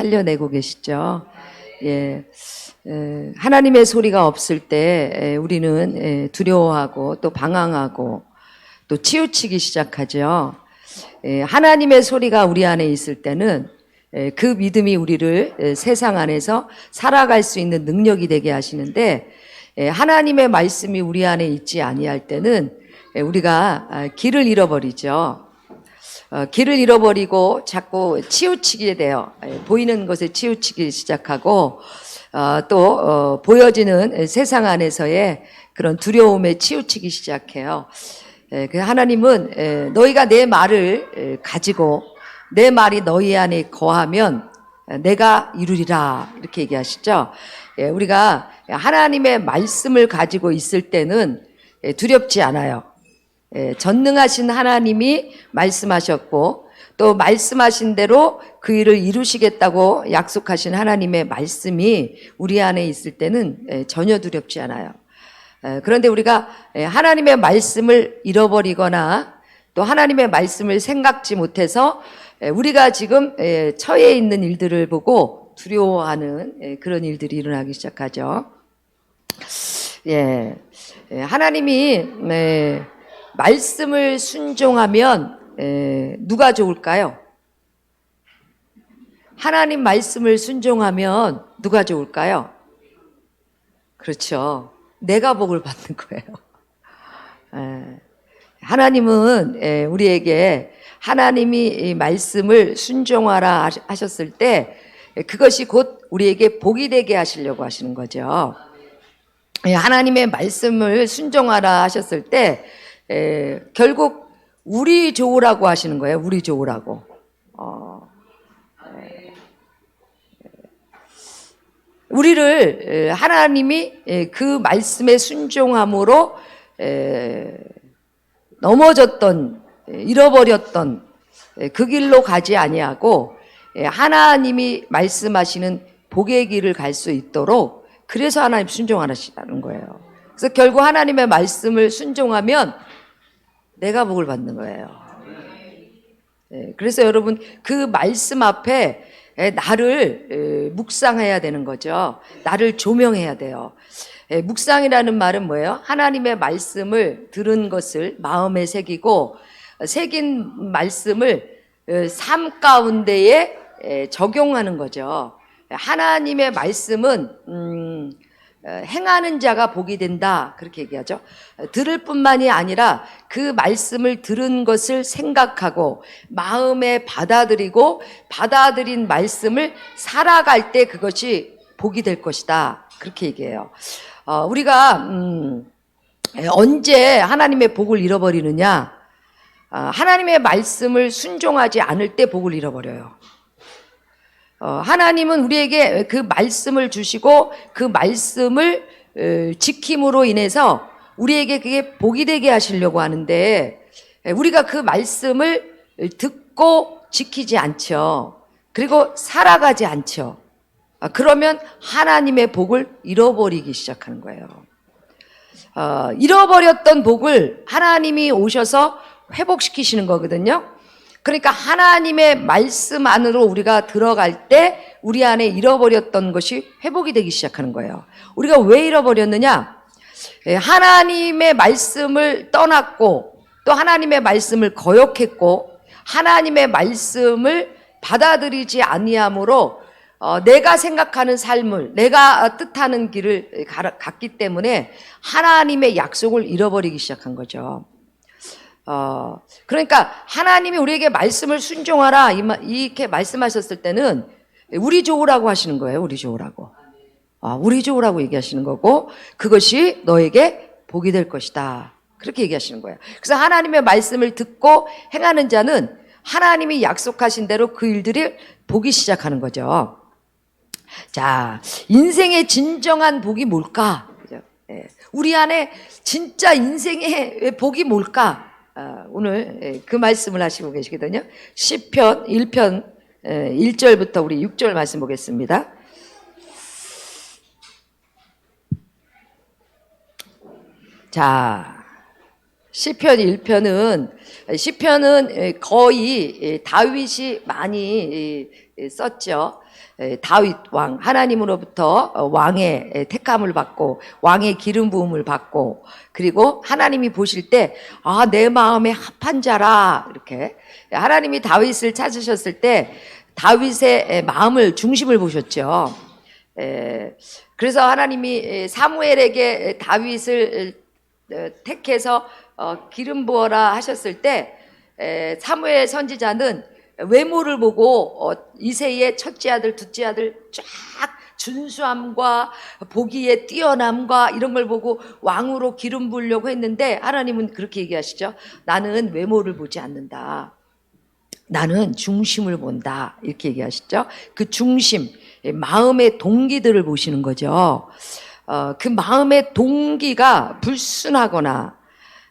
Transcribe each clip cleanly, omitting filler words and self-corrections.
살려내고 계시죠. 예, 하나님의 소리가 없을 때 우리는 두려워하고 또 방황하고 또 치우치기 시작하죠. 하나님의 소리가 우리 안에 있을 때는 그 믿음이 우리를 세상 안에서 살아갈 수 있는 능력이 되게 하시는데, 하나님의 말씀이 우리 안에 있지 아니할 때는 우리가 길을 잃어버리죠. 길을 잃어버리고 자꾸 치우치게 돼요. 보이는 것에 치우치기 시작하고 또 보여지는 세상 안에서의 그런 두려움에 치우치기 시작해요. 그 하나님은 너희가 내 말을 가지고 내 말이 너희 안에 거하면 내가 이루리라 이렇게 얘기하시죠. 우리가 하나님의 말씀을 가지고 있을 때는 두렵지 않아요. 전능하신 하나님이 말씀하셨고 또 말씀하신 대로 그 일을 이루시겠다고 약속하신 하나님의 말씀이 우리 안에 있을 때는 전혀 두렵지 않아요. 그런데 우리가 하나님의 말씀을 잃어버리거나 또 하나님의 말씀을 생각지 못해서 우리가 지금 처해 있는 일들을 보고 두려워하는 그런 일들이 일어나기 시작하죠. 하나님이 말씀을 순종하면 누가 좋을까요? 하나님 말씀을 순종하면 누가 좋을까요? 그렇죠. 내가 복을 받는 거예요. 하나님은 우리에게 하나님이 말씀을 순종하라 하셨을 때 그것이 곧 우리에게 복이 되게 하시려고 하시는 거죠. 하나님의 말씀을 순종하라 하셨을 때 결국 우리 좋으라고 하시는 거예요. 우리 좋으라고. 우리를 하나님이 그 말씀에 순종함으로 넘어졌던 잃어버렸던 그 길로 가지 아니하고 하나님이 말씀하시는 복의 길을 갈 수 있도록 그래서 하나님 순종하시라는 거예요. 그래서 결국 하나님의 말씀을 순종하면 내가 복을 받는 거예요. 그래서 여러분 그 말씀 앞에 나를 묵상해야 되는 거죠. 나를 조명해야 돼요. 묵상이라는 말은 뭐예요? 하나님의 말씀을 들은 것을 마음에 새기고 새긴 말씀을 삶 가운데에 적용하는 거죠. 하나님의 말씀은 행하는 자가 복이 된다 그렇게 얘기하죠. 들을 뿐만이 아니라 그 말씀을 들은 것을 생각하고 마음에 받아들이고 받아들인 말씀을 살아갈 때 그것이 복이 될 것이다 그렇게 얘기해요. 우리가 언제 하나님의 복을 잃어버리느냐? 하나님의 말씀을 순종하지 않을 때 복을 잃어버려요. 하나님은 우리에게 그 말씀을 주시고 그 말씀을 지킴으로 인해서 우리에게 그게 복이 되게 하시려고 하는데 우리가 그 말씀을 듣고 지키지 않죠. 그리고 살아가지 않죠. 그러면 하나님의 복을 잃어버리기 시작하는 거예요. 잃어버렸던 복을 하나님이 오셔서 회복시키시는 거거든요. 그러니까 하나님의 말씀 안으로 우리가 들어갈 때 우리 안에 잃어버렸던 것이 회복이 되기 시작하는 거예요. 우리가 왜 잃어버렸느냐? 하나님의 말씀을 떠났고 또 하나님의 말씀을 거역했고 하나님의 말씀을 받아들이지 아니함으로 내가 생각하는 삶을 내가 뜻하는 길을 갔기 때문에 하나님의 약속을 잃어버리기 시작한 거죠. 그러니까 하나님이 우리에게 말씀을 순종하라 이렇게 말씀하셨을 때는 우리 좋으라고 하시는 거예요. 우리 좋으라고. 우리 좋으라고 얘기하시는 거고 그것이 너에게 복이 될 것이다. 그렇게 얘기하시는 거예요. 그래서 하나님의 말씀을 듣고 행하는 자는 하나님이 약속하신 대로 그 일들이 보기 시작하는 거죠. 자, 인생의 진정한 복이 뭘까? 우리 안에 진짜 인생의 복이 뭘까? 오늘 그 말씀을 하시고 계시거든요. 시편 1편 1절부터 우리 6절 말씀 보겠습니다. 자, 시편 1편은 거의 다윗이 많이 썼죠. 다윗 왕, 하나님으로부터 왕의 택함을 받고 왕의 기름 부음을 받고, 그리고 하나님이 보실 때 내 마음에 합한 자라, 이렇게 하나님이 다윗을 찾으셨을 때 다윗의 마음을 중심을 보셨죠. 그래서 하나님이 사무엘에게 다윗을 택해서 기름 부어라 하셨을 때 사무엘 선지자는 외모를 보고 이새의 첫째 아들, 둘째 아들 쫙 준수함과 보기에 뛰어남과 이런 걸 보고 왕으로 기름 부으려고 했는데, 하나님은 그렇게 얘기하시죠. 나는 외모를 보지 않는다. 나는 중심을 본다. 이렇게 얘기하시죠. 그 중심, 마음의 동기들을 보시는 거죠. 그 마음의 동기가 불순하거나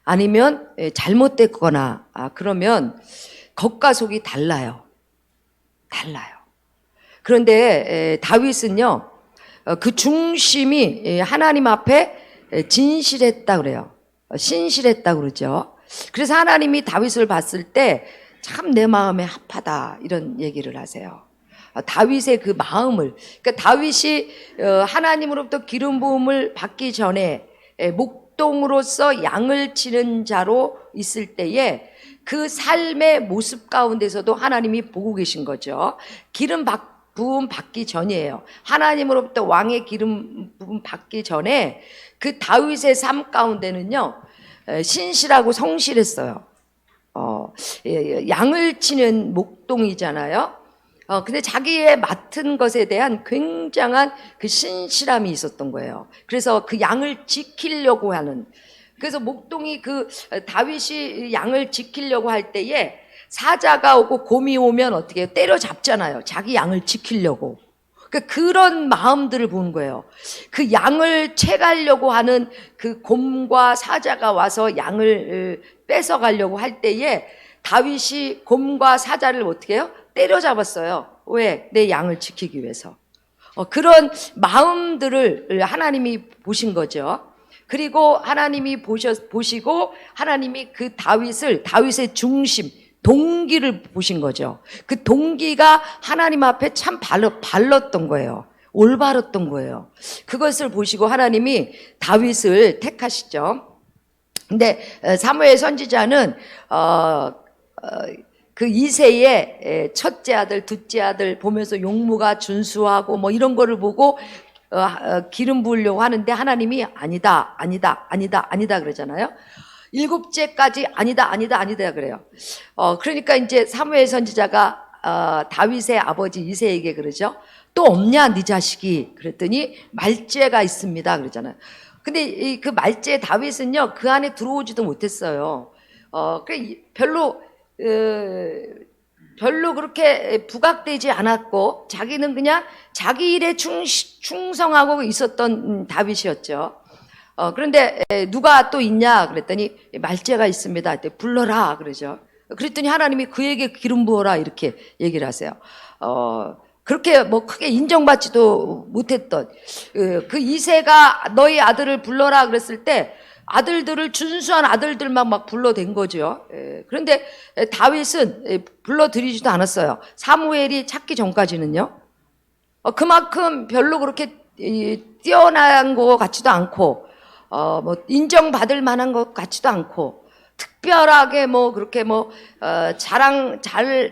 아니면 잘못됐거나 그러면 겉과 속이 달라요. 그런데 다윗은요, 그 중심이 하나님 앞에 진실했다 그래요. 신실했다 그러죠. 그래서 하나님이 다윗을 봤을 때 참 내 마음에 합하다, 이런 얘기를 하세요. 다윗의 그 마음을, 그러니까 다윗이 하나님으로부터 기름 부음을 받기 전에 목동으로서 양을 치는 자로 있을 때에 그 삶의 모습 가운데서도 하나님이 보고 계신 거죠. 기름 부음 받기 전이에요. 하나님으로부터 왕의 기름 부음 받기 전에 그 다윗의 삶 가운데는요, 신실하고 성실했어요. 양을 치는 목동이잖아요. 근데 자기의 맡은 것에 대한 굉장한 그 신실함이 있었던 거예요. 그래서 그 양을 지키려고 하는, 그래서 목동이 다윗이 양을 지키려고 할 때에 사자가 오고 곰이 오면 어떻게 해요? 때려잡잖아요. 자기 양을 지키려고. 그런 마음들을 보는 거예요. 그 양을 채가려고 하는 그 곰과 사자가 와서 양을 뺏어가려고 할 때에 다윗이 곰과 사자를 어떻게 해요? 때려잡았어요. 왜? 내 양을 지키기 위해서. 그런 마음들을 하나님이 보신 거죠. 그리고 하나님이 보시고 하나님이 그 다윗의 중심, 동기를 보신 거죠. 그 동기가 하나님 앞에 참 발랐던 거예요. 올바랐던 거예요. 그것을 보시고 하나님이 다윗을 택하시죠. 근데 사무엘 선지자는 그 이새의 첫째 아들, 둘째 아들 보면서 용모가 준수하고 뭐 이런 거를 보고 기름 부으려고 하는데 하나님이 아니다 그러잖아요. 일곱째까지 아니다 그래요. 그러니까 이제 사무엘 선지자가 다윗의 아버지 이새에게 그러죠. 또 없냐 네 자식이? 그랬더니 말죄가 있습니다 그러잖아요. 근데 그 말죄 다윗은요, 그 안에 들어오지도 못했어요. 별로 그렇게 부각되지 않았고 자기는 그냥 자기 일에 충성하고 있었던 다윗이었죠. 그런데 누가 또 있냐 그랬더니 말죄가 있습니다. 불러라 그러죠. 그랬더니 하나님이 그에게 기름 부어라 이렇게 얘기를 하세요. 그렇게 뭐 크게 인정받지도 못했던 그 이새가 너희 아들을 불러라 그랬을 때 아들들을 준수한 아들들만 막 불러댄 거죠. 그런데 다윗은 불러들이지도 않았어요. 사무엘이 찾기 전까지는요. 그만큼 별로 그렇게 뛰어난 것 같지도 않고 뭐 인정받을 만한 것 같지도 않고 특별하게 뭐 그렇게 뭐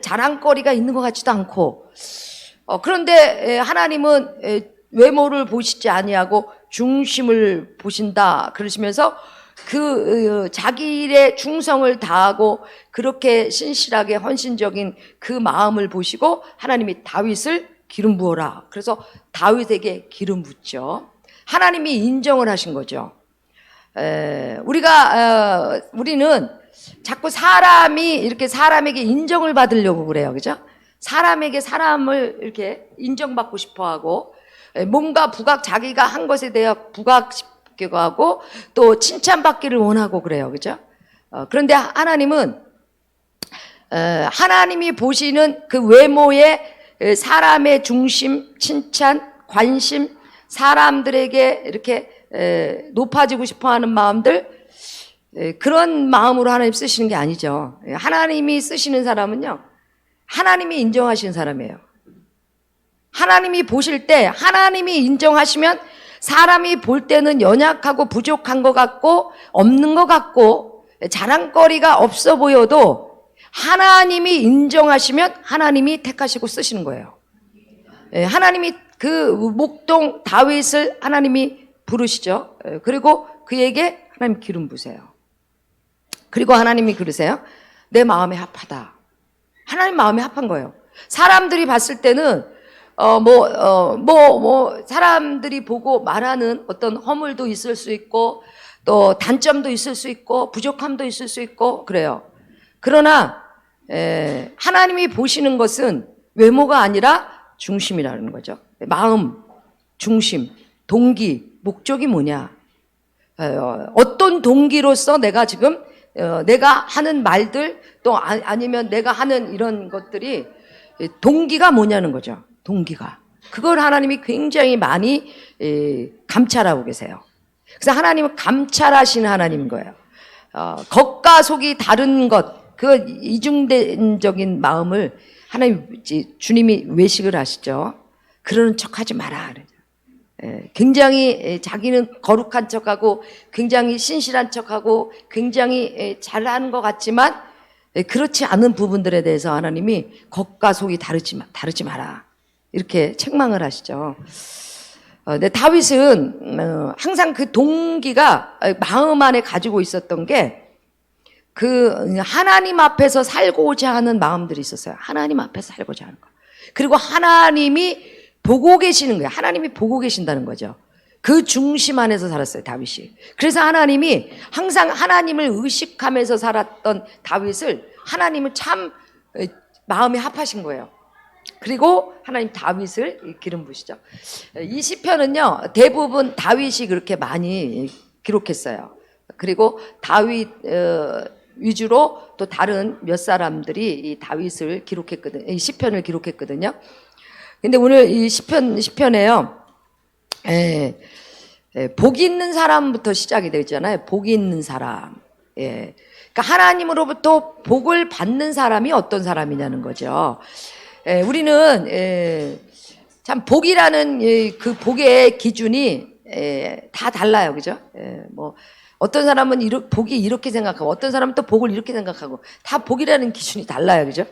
자랑거리가 있는 것 같지도 않고 그런데 하나님은 외모를 보시지 아니하고 중심을 보신다 그러시면서 자기 일에 충성을 다하고 그렇게 신실하게 헌신적인 그 마음을 보시고 하나님이 다윗을 기름 부어라. 그래서 다윗에게 기름 붓죠. 하나님이 인정을 하신 거죠. 우리는 자꾸 사람이 이렇게 사람에게 인정을 받으려고 그래요. 그죠? 사람에게 사람을 이렇게 인정받고 싶어 하고, 뭔가 자기가 한 것에 대해 부각시키고 하고, 또 칭찬받기를 원하고 그래요. 그죠? 그런데 하나님은, 하나님이 보시는 그 외모의 사람의 중심, 칭찬, 관심, 사람들에게 이렇게 높아지고 싶어 하는 마음들, 그런 마음으로 하나님 쓰시는 게 아니죠. 하나님이 쓰시는 사람은요, 하나님이 인정하시는 사람이에요. 하나님이 보실 때, 하나님이 인정하시면 사람이 볼 때는 연약하고 부족한 것 같고 없는 것 같고 자랑거리가 없어 보여도 하나님이 인정하시면 하나님이 택하시고 쓰시는 거예요. 하나님이 그 목동 다윗을 하나님이 부르시죠. 그리고 그에게 하나님 기름 부으세요. 그리고 하나님이 그러세요. 내 마음에 합하다. 하나님 마음에 합한 거예요. 사람들이 봤을 때는 사람들이 보고 말하는 어떤 허물도 있을 수 있고, 또 단점도 있을 수 있고, 부족함도 있을 수 있고, 그래요. 그러나, 하나님이 보시는 것은 외모가 아니라 중심이라는 거죠. 마음, 중심, 동기, 목적이 뭐냐. 어떤 동기로서 내가 지금, 내가 하는 말들, 또 아니면 내가 하는 이런 것들이 동기가 뭐냐는 거죠. 동기가. 그걸 하나님이 굉장히 많이 감찰하고 계세요. 그래서 하나님은 감찰하시는 하나님인 거예요. 겉과 속이 다른 것, 그 이중적인 마음을 하나님, 주님이 외식을 하시죠. 그러는 척 하지 마라. 굉장히 자기는 거룩한 척하고 굉장히 신실한 척하고 굉장히 잘하는 것 같지만 그렇지 않은 부분들에 대해서 하나님이 겉과 속이 다르지 마라. 이렇게 책망을 하시죠. 근데 다윗은 항상 그 동기가 마음 안에 가지고 있었던 게 그 하나님 앞에서 살고자 하는 마음들이 있었어요. 하나님 앞에서 살고자 하는 거. 그리고 하나님이 보고 계시는 거예요. 하나님이 보고 계신다는 거죠. 그 중심 안에서 살았어요, 다윗이. 그래서 하나님이 항상 하나님을 의식하면서 살았던 다윗을 하나님은 참 마음에 합하신 거예요. 그리고 하나님 다윗을 기름 부으시죠. 이 시편은요, 대부분 다윗이 그렇게 많이 기록했어요. 그리고 다윗 위주로 또 다른 몇 사람들이 이 다윗을 기록했거든요. 이 시편을 기록했거든요. 근데 오늘 이 시편에요, 복 있는 사람부터 시작이 되잖아요. 복 있는 사람. 그러니까 하나님으로부터 복을 받는 사람이 어떤 사람이냐는 거죠. 우리는 참 복이라는 그 복의 기준이 다 달라요, 그죠? 어떤 사람은 복이 이렇게 생각하고 어떤 사람은 또 복을 이렇게 생각하고 다 복이라는 기준이 달라요, 그죠?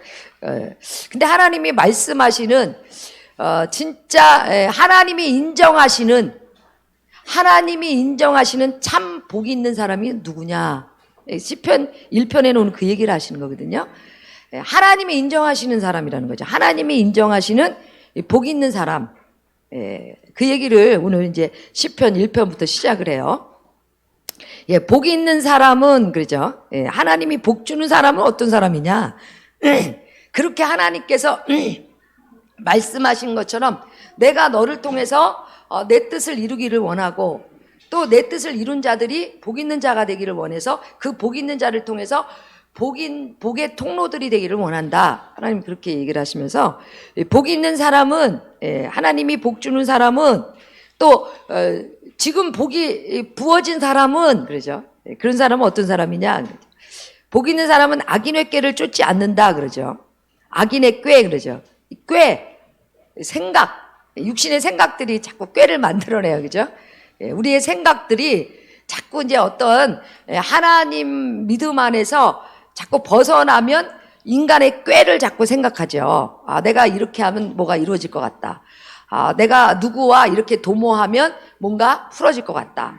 근데 하나님이 말씀하시는 진짜 하나님이 인정하시는 참 복 있는 사람이 누구냐? 시편 1편에 오는 그 얘기를 하시는 거거든요. 하나님이 인정하시는 사람이라는 거죠. 하나님이 인정하시는 복 있는 사람. 그 얘기를 오늘 이제 시편 1편부터 시작을 해요. 복 있는 사람은 그러죠. 하나님이 복 주는 사람은 어떤 사람이냐? 그렇게 하나님께서 말씀하신 것처럼 내가 너를 통해서 내 뜻을 이루기를 원하고 또 내 뜻을 이룬 자들이 복 있는 자가 되기를 원해서 그 복 있는 자를 통해서 복의 통로들이 되기를 원한다. 하나님 그렇게 얘기를 하시면서 복 있는 사람은 하나님이 복 주는 사람은 또 지금 복이 부어진 사람은 그러죠. 그런 사람은 어떤 사람이냐? 복 있는 사람은 악인의 꾀를 쫓지 않는다 그러죠. 악인의 꾀 그러죠. 꾀 생각 육신의 생각들이 자꾸 꾀를 만들어내요, 그죠? 우리의 생각들이 자꾸 이제 어떤 하나님 믿음 안에서 자꾸 벗어나면 인간의 꾀를 자꾸 생각하죠. 내가 이렇게 하면 뭐가 이루어질 것 같다. 내가 누구와 이렇게 도모하면 뭔가 풀어질 것 같다.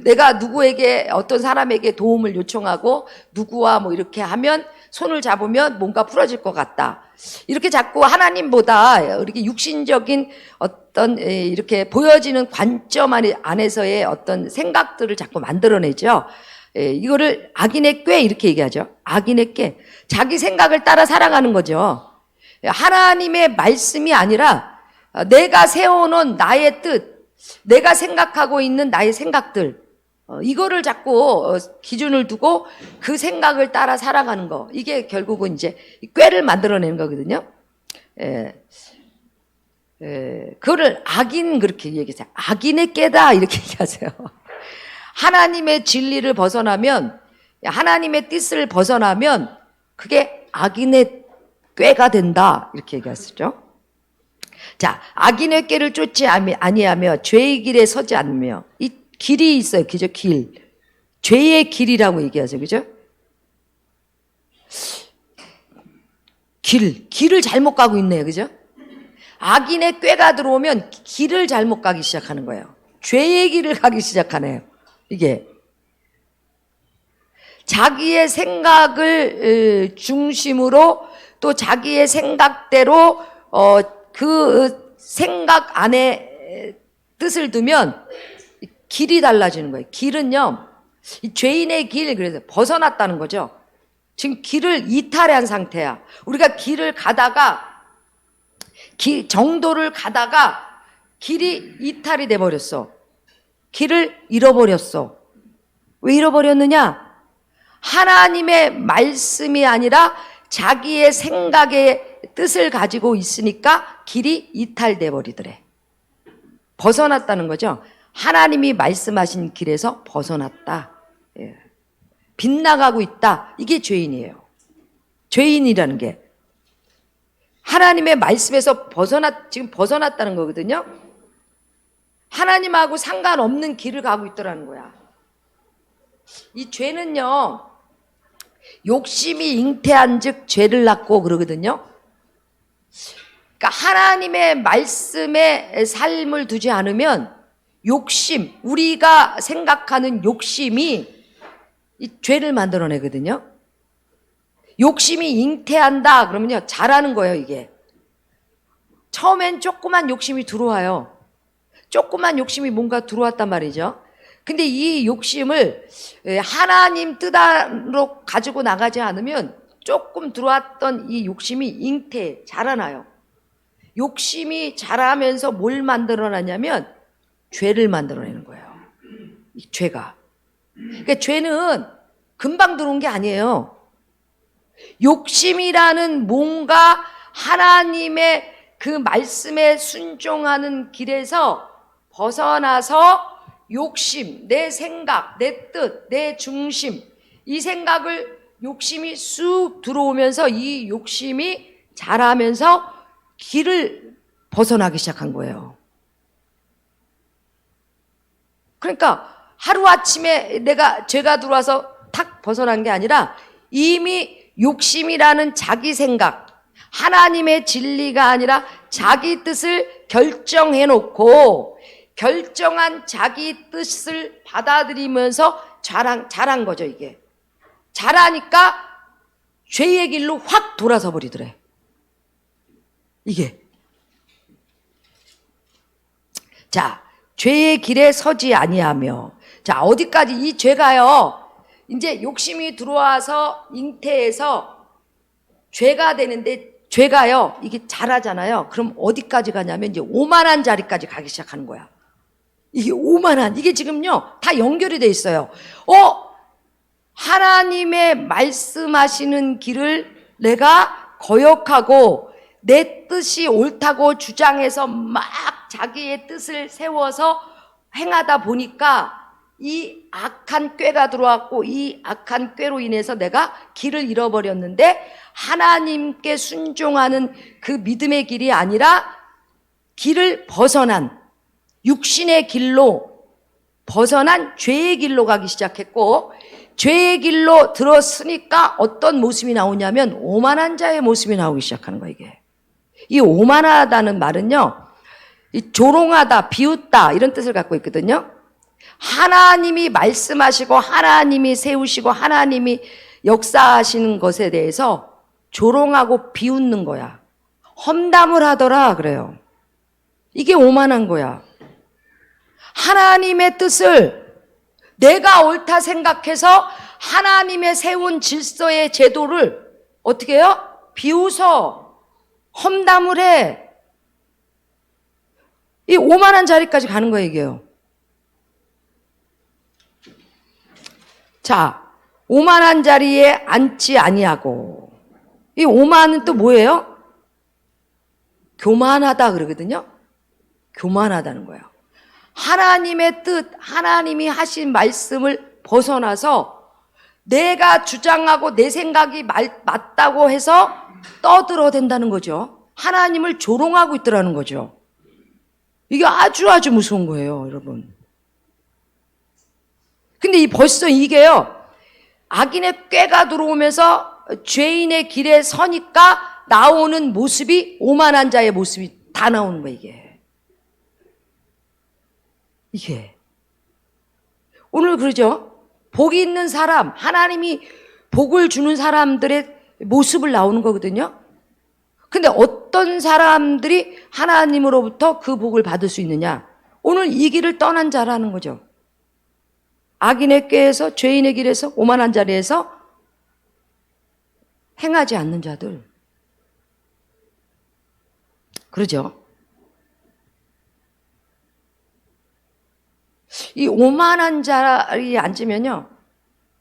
내가 누구에게 어떤 사람에게 도움을 요청하고 누구와 뭐 이렇게 하면 손을 잡으면 뭔가 풀어질 것 같다. 이렇게 자꾸 하나님보다 이렇게 육신적인 어떤 이렇게 보여지는 관점 안에서의 어떤 생각들을 자꾸 만들어내죠. 이거를 악인의 꾀 이렇게 얘기하죠. 악인의 꾀. 자기 생각을 따라 살아가는 거죠. 하나님의 말씀이 아니라 내가 세워놓은 나의 뜻, 내가 생각하고 있는 나의 생각들, 이거를 자꾸 기준을 두고 그 생각을 따라 살아가는 거. 이게 결국은 이제 꾀를 만들어내는 거거든요. 그거를 악인 그렇게 얘기하세요. 악인의 꾀다 이렇게 얘기하세요. 하나님의 진리를 벗어나면, 하나님의 뜻을 벗어나면 그게 악인의 꾀가 된다, 이렇게 얘기하시죠. 자, 악인의 꾀를 쫓지 아니하며 죄의 길에 서지 않으며, 이 길이 있어요. 그죠? 길. 죄의 길이라고 얘기하죠. 그죠? 길을 잘못 가고 있네요. 그죠? 악인의 꾀가 들어오면 길을 잘못 가기 시작하는 거예요. 죄의 길을 가기 시작하네요. 이게. 자기의 생각을 중심으로 또 자기의 생각대로 그 생각 안에 뜻을 두면 길이 달라지는 거예요. 길은요, 이 죄인의 길, 그래서 벗어났다는 거죠. 지금 길을 이탈한 상태야. 우리가 길을 가다가, 정도를 가다가 길이 이탈이 돼버렸어. 길을 잃어버렸어. 왜 잃어버렸느냐? 하나님의 말씀이 아니라 자기의 생각의 뜻을 가지고 있으니까 길이 이탈돼 버리더래. 벗어났다는 거죠. 하나님이 말씀하신 길에서 벗어났다. 예. 빗나가고 있다. 이게 죄인이에요. 죄인이라는 게 하나님의 말씀에서 지금 벗어났다는 거거든요. 하나님하고 상관없는 길을 가고 있더라는 거야. 이 죄는요, 욕심이 잉태한 즉 죄를 낳고 그러거든요. 그러니까 하나님의 말씀에 삶을 두지 않으면 욕심, 우리가 생각하는 욕심이 이 죄를 만들어내거든요. 욕심이 잉태한다 그러면요, 잘하는 거예요. 이게 처음엔 조그만 욕심이 들어와요. 조그만 욕심이 뭔가 들어왔단 말이죠. 근데 이 욕심을 하나님 뜻으로 가지고 나가지 않으면 조금 들어왔던 이 욕심이 잉태, 자라나요. 욕심이 자라면서 뭘 만들어내냐면 죄를 만들어내는 거예요. 이 죄가. 그러니까 죄는 금방 들어온 게 아니에요. 욕심이라는 뭔가 하나님의 그 말씀에 순종하는 길에서 벗어나서 욕심, 내 생각, 내 뜻, 내 중심, 이 생각을 욕심이 쑥 들어오면서 이 욕심이 자라면서 길을 벗어나기 시작한 거예요. 그러니까 하루아침에 죄가 들어와서 탁 벗어난 게 아니라 이미 욕심이라는 자기 생각, 하나님의 진리가 아니라 자기 뜻을 결정해 놓고 결정한 자기 뜻을 받아들이면서 자란 거죠, 이게. 자라니까 죄의 길로 확 돌아서 버리더래. 이게. 자, 죄의 길에 서지 아니하며. 자, 어디까지 이 죄가요, 이제 욕심이 들어와서 잉태해서 죄가 되는데, 죄가요, 이게 자라잖아요. 그럼 어디까지 가냐면 이제 오만한 자리까지 가기 시작하는 거야. 이게 오만한, 이게 지금요, 다 연결이 돼 있어요. 하나님의 말씀하시는 길을 내가 거역하고 내 뜻이 옳다고 주장해서 막 자기의 뜻을 세워서 행하다 보니까 이 악한 꾀가 들어왔고 이 악한 꾀로 인해서 내가 길을 잃어버렸는데 하나님께 순종하는 그 믿음의 길이 아니라 길을 벗어난 육신의 길로 벗어난 죄의 길로 가기 시작했고, 죄의 길로 들었으니까 어떤 모습이 나오냐면 오만한 자의 모습이 나오기 시작하는 거예요. 이게. 이 오만하다는 말은요, 이 조롱하다, 비웃다 이런 뜻을 갖고 있거든요. 하나님이 말씀하시고 하나님이 세우시고 하나님이 역사하시는 것에 대해서 조롱하고 비웃는 거야. 험담을 하더라 그래요. 이게 오만한 거야. 하나님의 뜻을 내가 옳다 생각해서 하나님의 세운 질서의 제도를 어떻게 해요? 비웃어, 험담을 해. 이 오만한 자리까지 가는 거예요, 이게요. 자, 오만한 자리에 앉지 아니하고. 이 오만은 또 뭐예요? 교만하다 그러거든요. 교만하다는 거예요. 하나님의 뜻, 하나님이 하신 말씀을 벗어나서 내가 주장하고 내 생각이 맞다고 해서 떠들어댄다는 거죠. 하나님을 조롱하고 있더라는 거죠. 이게 아주 무서운 거예요, 여러분. 근데 벌써 이게요, 악인의 꾀가 들어오면서 죄인의 길에 서니까 나오는 모습이 오만한 자의 모습이 다 나오는 거예요, 이게. 오늘 그러죠? 복이 있는 사람, 하나님이 복을 주는 사람들의 모습을 나오는 거거든요. 근데 어떤 사람들이 하나님으로부터 그 복을 받을 수 있느냐? 오늘 이 길을 떠난 자라는 거죠. 악인의 꾀에서, 죄인의 길에서, 오만한 자리에서 행하지 않는 자들. 그러죠? 이 오만한 자리에 앉으면요,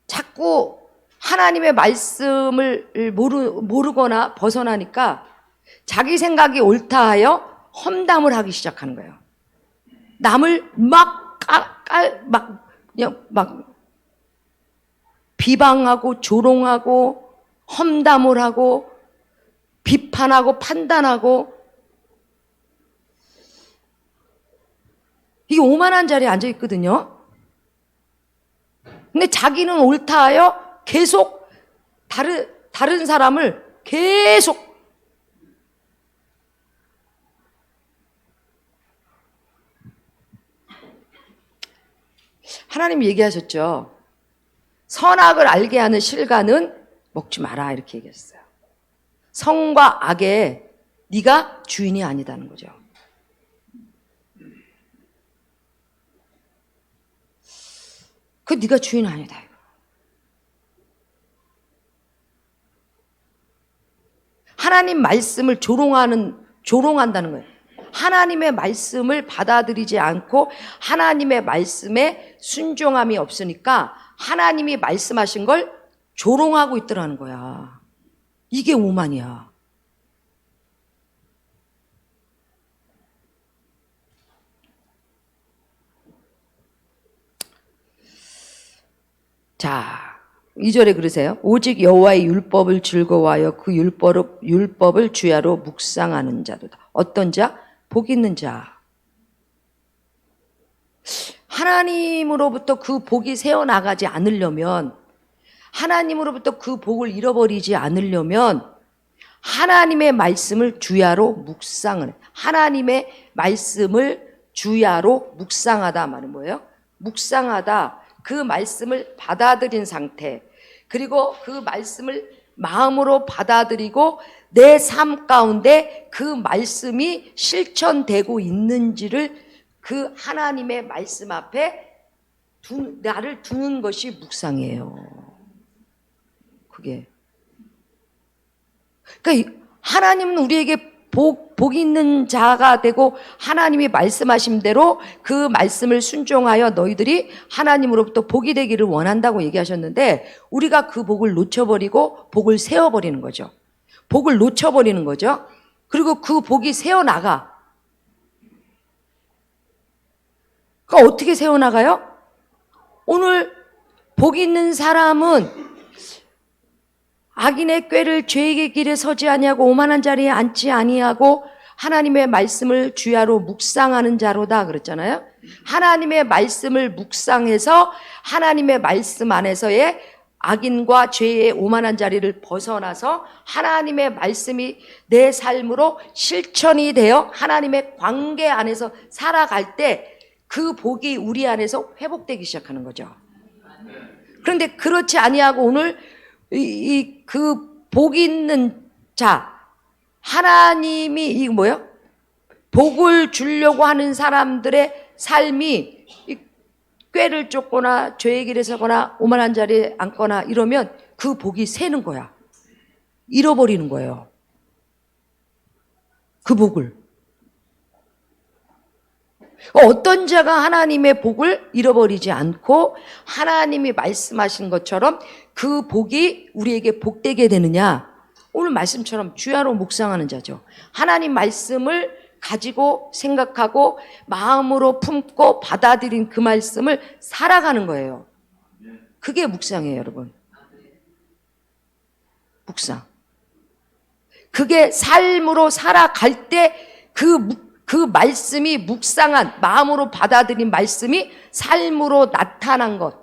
자꾸 하나님의 말씀을 모르거나 벗어나니까 자기 생각이 옳다 하여 험담을 하기 시작하는 거예요. 남을 그냥 비방하고 조롱하고 험담을 하고 비판하고 판단하고, 이게 오만한 자리에 앉아 있거든요. 근데 자기는 옳다 하여 계속 다른 사람을 계속 하나님 얘기하셨죠. 선악을 알게 하는 실과는 먹지 마라, 이렇게 얘기했어요. 선과 악에 네가 주인이 아니다는 거죠. 그 네가 주인 아니다. 하나님 말씀을 조롱한다는 거예요. 하나님의 말씀을 받아들이지 않고 하나님의 말씀에 순종함이 없으니까 하나님이 말씀하신 걸 조롱하고 있더라는 거야. 이게 오만이야. 자, 2절에 그러세요. 오직 여호와의 율법을 즐거워하여 그 율법을 주야로 묵상하는 자도다. 어떤 자? 복 있는 자. 하나님으로부터 그 복이 새어나가지 않으려면, 하나님으로부터 그 복을 잃어버리지 않으려면 하나님의 말씀을 주야로 묵상을, 하나님의 말씀을 주야로 묵상하다 말은 뭐예요? 묵상하다, 그 말씀을 받아들인 상태, 그리고 그 말씀을 마음으로 받아들이고 내 삶 가운데 그 말씀이 실천되고 있는지를 그 하나님의 말씀 앞에 나를 두는 것이 묵상이에요. 그게. 그러니까 하나님은 우리에게 복 있는 자가 되고 하나님이 말씀하신 대로 그 말씀을 순종하여 너희들이 하나님으로부터 복이 되기를 원한다고 얘기하셨는데, 우리가 그 복을 놓쳐버리고 복을 세워버리는 거죠. 복을 놓쳐버리는 거죠. 그리고 그 복이 새어나가. 그러니까 어떻게 새어나가요? 오늘 복 있는 사람은 악인의 꾀를 죄의 길에 서지 아니하고 오만한 자리에 앉지 아니하고 하나님의 말씀을 주야로 묵상하는 자로다 그랬잖아요. 하나님의 말씀을 묵상해서 하나님의 말씀 안에서의 악인과 죄의 오만한 자리를 벗어나서 하나님의 말씀이 내 삶으로 실천이 되어 하나님의 관계 안에서 살아갈 때 그 복이 우리 안에서 회복되기 시작하는 거죠. 그런데 그렇지 아니하고 오늘 그 복 있는 자, 하나님이 이 뭐예요? 복을 주려고 하는 사람들의 삶이 꾀를 쫓거나 죄의 길에 서거나 오만한 자리에 앉거나 이러면 그 복이 새는 거야. 잃어버리는 거예요. 그 복을. 어떤 자가 하나님의 복을 잃어버리지 않고 하나님이 말씀하신 것처럼 그 복이 우리에게 복되게 되느냐? 오늘 말씀처럼 주야로 묵상하는 자죠. 하나님 말씀을 가지고 생각하고 마음으로 품고 받아들인 그 말씀을 살아가는 거예요. 그게 묵상이에요, 여러분. 묵상. 그게 삶으로 살아갈 때 그 말씀이 묵상한, 마음으로 받아들인 말씀이 삶으로 나타난 것.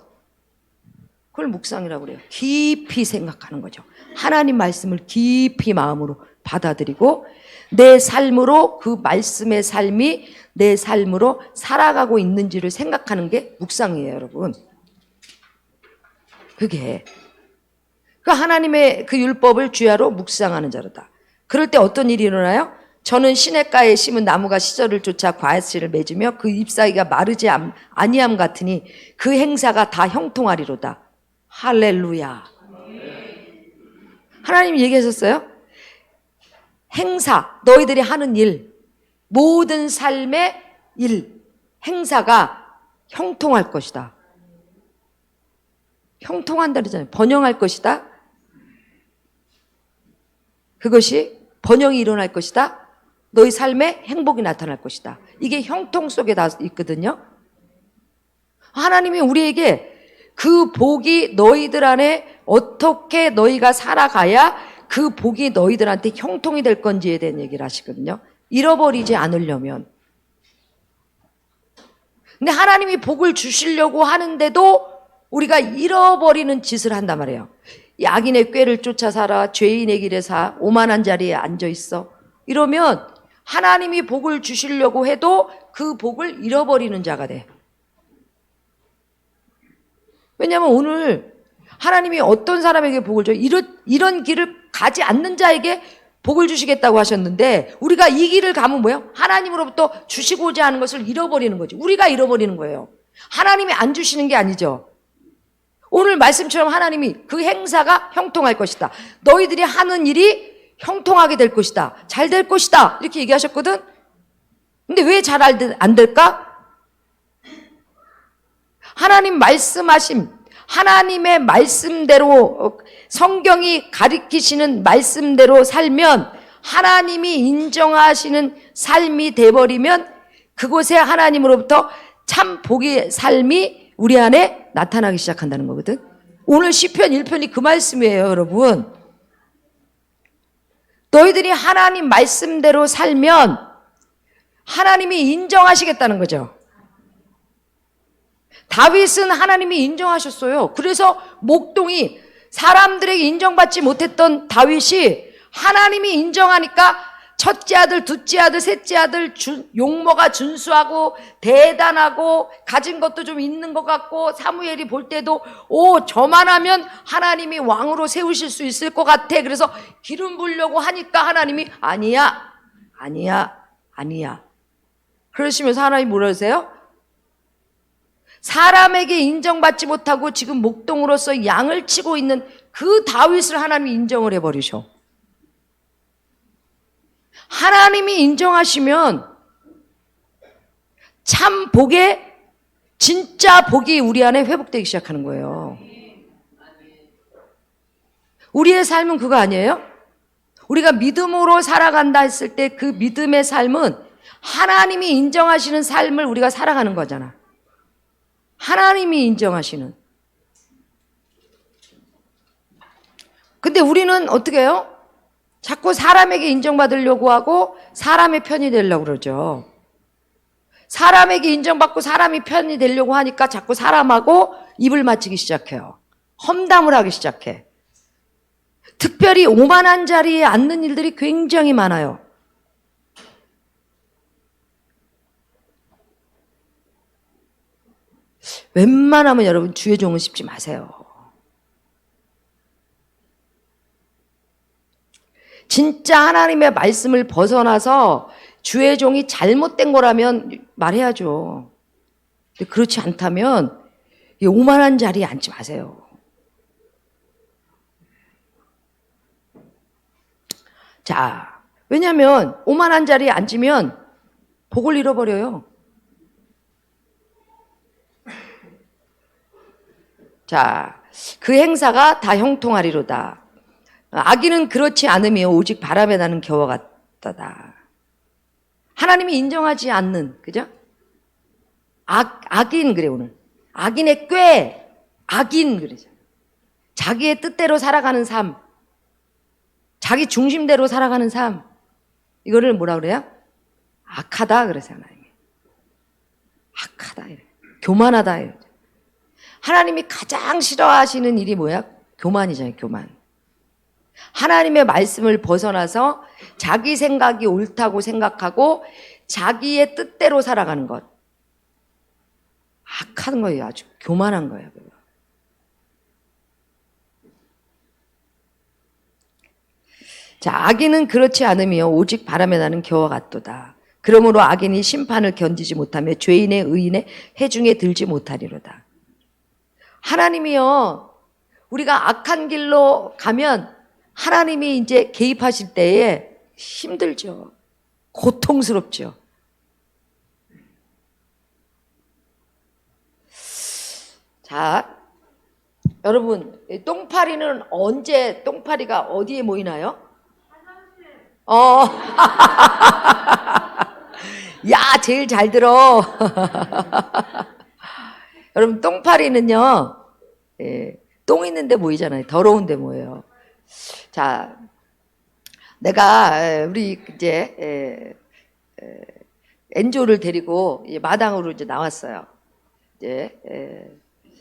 그걸 묵상이라고 그래요. 깊이 생각하는 거죠. 하나님 말씀을 깊이 마음으로 받아들이고 내 삶으로 그 말씀의 삶이 내 삶으로 살아가고 있는지를 생각하는 게 묵상이에요, 여러분. 그게 그 하나님의 그 율법을 주야로 묵상하는 자로다. 그럴 때 어떤 일이 일어나요? 저는 시냇가에 심은 나무가 시절을 쫓아 과실을 맺으며 그 잎사귀가 마르지 아니함 같으니 그 행사가 다 형통하리로다. 할렐루야. 하나님이 얘기하셨어요. 행사, 너희들이 하는 일, 모든 삶의 일, 행사가 형통할 것이다. 형통한다 그러잖아요. 번영할 것이다. 그것이 번영이 일어날 것이다. 너희 삶에 행복이 나타날 것이다. 이게 형통 속에 다 있거든요. 하나님이 우리에게 그 복이 너희들 안에 어떻게 너희가 살아가야 그 복이 너희들한테 형통이 될 건지에 대한 얘기를 하시거든요. 잃어버리지 않으려면. 근데 하나님이 복을 주시려고 하는데도 우리가 잃어버리는 짓을 한단 말이에요. 악인의 꾀를 쫓아 살아, 죄인의 길에 사, 오만한 자리에 앉아 있어. 이러면 하나님이 복을 주시려고 해도 그 복을 잃어버리는 자가 돼. 왜냐하면 오늘 하나님이 어떤 사람에게 복을 줘요? 이런 길을 가지 않는 자에게 복을 주시겠다고 하셨는데 우리가 이 길을 가면 뭐예요? 하나님으로부터 주시고자 하는 것을 잃어버리는 거죠. 우리가 잃어버리는 거예요. 하나님이 안 주시는 게 아니죠. 오늘 말씀처럼 하나님이 그 행사가 형통할 것이다. 너희들이 하는 일이 형통하게 될 것이다. 잘 될 것이다. 이렇게 얘기하셨거든. 근데 왜 잘 안 될까? 하나님 말씀하심, 하나님의 말씀대로 성경이 가리키시는 말씀대로 살면 하나님이 인정하시는 삶이 돼버리면 그곳에 하나님으로부터 참 복의 삶이 우리 안에 나타나기 시작한다는 거거든. 오늘 시편 1편이 그 말씀이에요, 여러분. 너희들이 하나님 말씀대로 살면 하나님이 인정하시겠다는 거죠. 다윗은 하나님이 인정하셨어요. 그래서 목동이 사람들에게 인정받지 못했던 다윗이 하나님이 인정하니까 첫째 아들, 둘째 아들, 셋째 아들 용모가 준수하고 대단하고 가진 것도 좀 있는 것 같고 사무엘이 볼 때도 저만 하면 하나님이 왕으로 세우실 수 있을 것 같아. 그래서 기름 부으려고 하니까 하나님이 아니야. 그러시면서 하나님이 뭐라 하세요? 사람에게 인정받지 못하고 지금 목동으로서 양을 치고 있는 그 다윗을 하나님이 인정을 해버리셔. 하나님이 인정하시면 참 복의 진짜 복이 우리 안에 회복되기 시작하는 거예요. 우리의 삶은 그거 아니에요? 우리가 믿음으로 살아간다 했을 때 그 믿음의 삶은 하나님이 인정하시는 삶을 우리가 살아가는 거잖아. 하나님이 인정하시는. 근데 우리는 어떻게 해요? 자꾸 사람에게 인정받으려고 하고 사람의 편이 되려고 그러죠. 사람에게 인정받고 사람이 편이 되려고 하니까 자꾸 사람하고 입을 맞추기 시작해요. 험담을 하기 시작해. 특별히 오만한 자리에 앉는 일들이 굉장히 많아요. 웬만하면 여러분 주의 종은 씹지 마세요. 진짜 하나님의 말씀을 벗어나서 주의 종이 잘못된 거라면 말해야죠. 근데 그렇지 않다면 이 오만한 자리에 앉지 마세요. 자, 왜냐하면 오만한 자리에 앉으면 복을 잃어버려요. 자, 그 행사가 다 형통하리로다. 악인은 그렇지 않으며 오직 바람에 나는 겨와 같다다. 하나님이 인정하지 않는, 그죠? 악인, 그래, 오늘. 악인의 꾀, 악인, 그러죠. 자기의 뜻대로 살아가는 삶, 자기 중심대로 살아가는 삶, 이거를 뭐라 그래요? 악하다, 그러세요, 하나님이. 악하다, 이래. 교만하다, 이래. 하나님이 가장 싫어하시는 일이 뭐야? 교만이잖아요, 교만. 하나님의 말씀을 벗어나서 자기 생각이 옳다고 생각하고 자기의 뜻대로 살아가는 것. 악한 거예요. 아주 교만한 거예요. 그거. 자, 악인은 그렇지 않으며 오직 바람에 나는 겨와 같도다. 그러므로 악인이 심판을 견디지 못하며 죄인의 의인의 해중에 들지 못하리로다. 하나님이요, 우리가 악한 길로 가면 하나님이 이제 개입하실 때에 힘들죠. 고통스럽죠. 자, 여러분, 똥파리는 언제, 똥파리가 어디에 모이나요? 야, 제일 잘 들어. 여러분, 똥파리는요, 똥 있는데 모이잖아요. 더러운데 모여요. 자, 내가 우리 이제 엔조를 데리고 마당으로 이제 나왔어요. 이제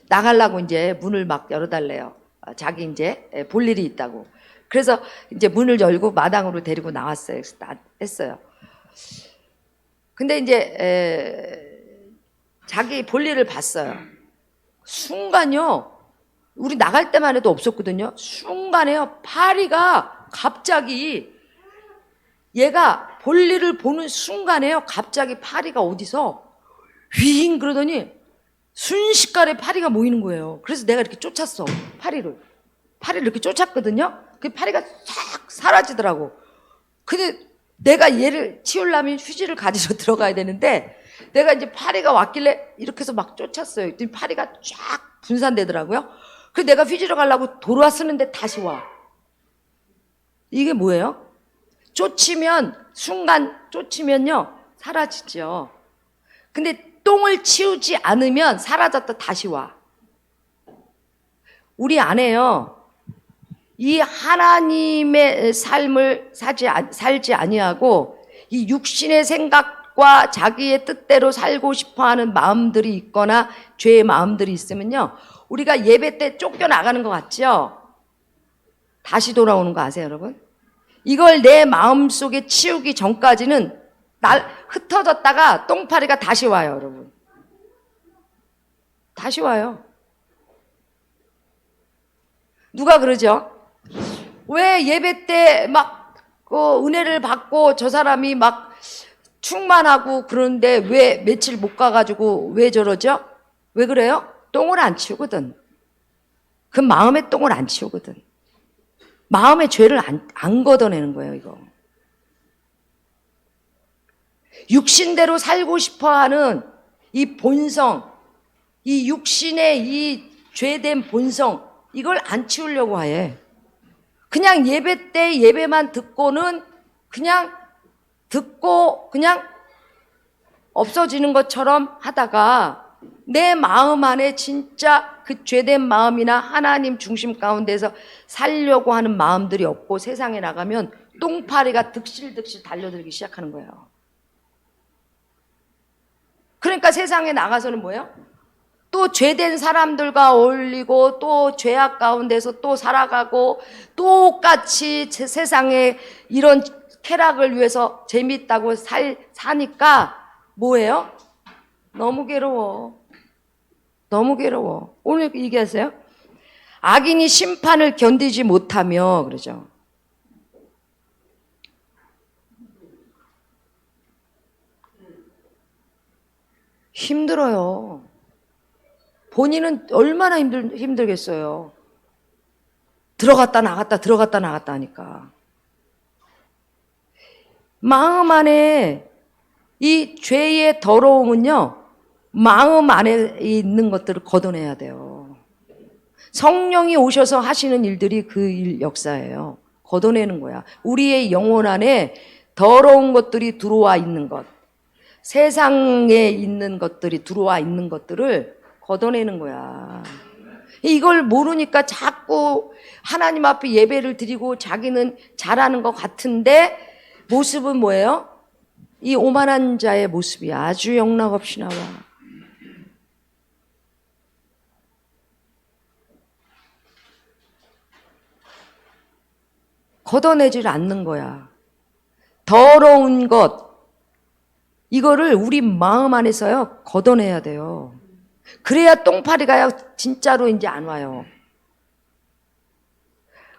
나가려고 이제 문을 막 열어달래요. 자기 이제 볼 일이 있다고. 그래서 이제 문을 열고 마당으로 데리고 나왔어요. 했어요. 근데 이제 자기 볼 일을 봤어요. 순간요. 우리 나갈 때만 해도 없었거든요. 순간에요. 파리가 갑자기 얘가 볼일을 보는 순간에요. 갑자기 파리가 어디서 휘잉 그러더니 순식간에 파리가 모이는 거예요. 그래서 내가 이렇게 쫓았어. 파리를 이렇게 쫓았거든요. 그 파리가 싹 사라지더라고. 근데 내가 얘를 치우려면 휴지를 가지러 들어가야 되는데 내가 이제 파리가 왔길래 이렇게 해서 막 쫓았어요. 그랬더니 파리가 쫙 분산되더라고요. 그래서 내가 휘지러 가려고 돌아 쓰는데 다시 와. 이게 뭐예요? 순간 쫓으면요, 사라지죠. 근데 똥을 치우지 않으면 사라졌다 다시 와. 우리 안에요, 이 하나님의 삶을 살지 아니하고 이 육신의 생각과 자기의 뜻대로 살고 싶어하는 마음들이 있거나 죄의 마음들이 있으면요, 우리가 예배 때 쫓겨나가는 것 같죠? 다시 돌아오는 거 아세요, 여러분? 이걸 내 마음속에 치우기 전까지는 흩어졌다가 똥파리가 다시 와요, 여러분. 다시 와요. 누가 그러죠? 왜 예배 때 막 은혜를 받고 저 사람이 막 충만하고 그러는데 왜 며칠 못 가가지고 왜 저러죠? 왜 그래요? 똥을 안 치우거든. 그 마음의 똥을 안 치우거든. 마음의 죄를 안 걷어내는 거예요, 이거. 육신대로 살고 싶어하는 이 본성, 이 육신의 이 죄된 본성, 이걸 안 치우려고 해. 그냥 예배 때 예배만 듣고는 그냥 듣고 그냥 없어지는 것처럼 하다가 내 마음 안에 진짜 그 죄된 마음이나 하나님 중심 가운데서 살려고 하는 마음들이 없고 세상에 나가면 똥파리가 득실득실 달려들기 시작하는 거예요. 그러니까 세상에 나가서는 뭐예요? 또 죄된 사람들과 어울리고 또 죄악 가운데서 또 살아가고 똑같이 세상에 이런 쾌락을 위해서 재밌다고 사니까 뭐예요? 너무 괴로워. 너무 괴로워. 오늘 얘기하세요. 악인이 심판을 견디지 못하며 그러죠. 힘들어요. 본인은 얼마나 힘들겠어요. 들어갔다 나갔다 하니까. 마음 안에 이 죄의 더러움은요, 마음 안에 있는 것들을 걷어내야 돼요. 성령이 오셔서 하시는 일들이 그 일 역사예요. 걷어내는 거야. 우리의 영혼 안에 더러운 것들이 들어와 있는 것. 세상에 있는 것들이 들어와 있는 것들을 걷어내는 거야. 이걸 모르니까 자꾸 하나님 앞에 예배를 드리고 자기는 잘하는 것 같은데 모습은 뭐예요? 이 오만한 자의 모습이 아주 영락없이 나와. 걷어내질 않는 거야. 더러운 것, 이거를 우리 마음 안에서요, 걷어내야 돼요. 그래야 똥파리가요, 진짜로 이제 안 와요.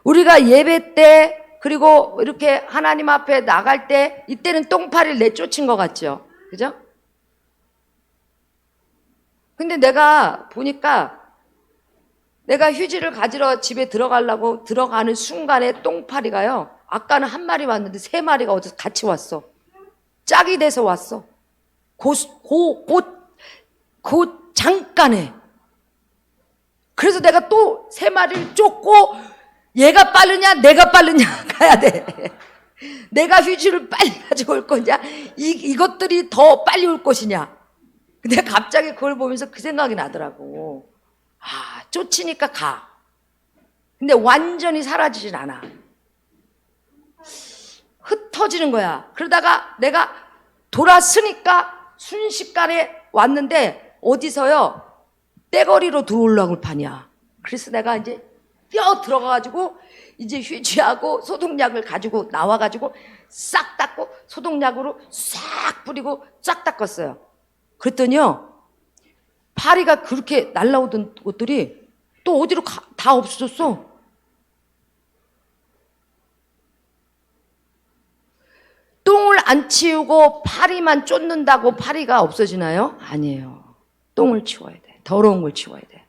우리가 예배 때, 그리고 이렇게 하나님 앞에 나갈 때, 이때는 똥파리를 내쫓은 것 같죠? 그죠? 근데 내가 보니까, 내가 휴지를 가지러 집에 들어가려고 들어가는 순간에 똥파리가요, 아까는 한 마리 왔는데 세 마리가 어디서 같이 왔어. 짝이 돼서 왔어. 잠깐에. 그래서 내가 또 세 마리를 쫓고 얘가 빠르냐 내가 빠르냐 가야 돼. 내가 휴지를 빨리 가지고 올 거냐 이것들이 더 빨리 올 것이냐. 근데 갑자기 그걸 보면서 그 생각이 나더라고. 아, 쫓으니까 가. 근데 완전히 사라지질 않아. 흩어지는 거야. 그러다가 내가 돌아서니까 순식간에 왔는데 어디서요? 떼거리로 들어올라올 판이야. 그래서 내가 이제 뼈 들어가가지고 이제 휴지하고 소독약을 가지고 나와가지고 싹 닦고 소독약으로 싹 뿌리고 싹 닦았어요. 그랬더니요, 파리가 그렇게 날라오던 것들이 또 어디로 다 없어졌어. 똥을 안 치우고 파리만 쫓는다고 파리가 없어지나요? 아니에요. 똥을 치워야 돼. 더러운 걸 치워야 돼.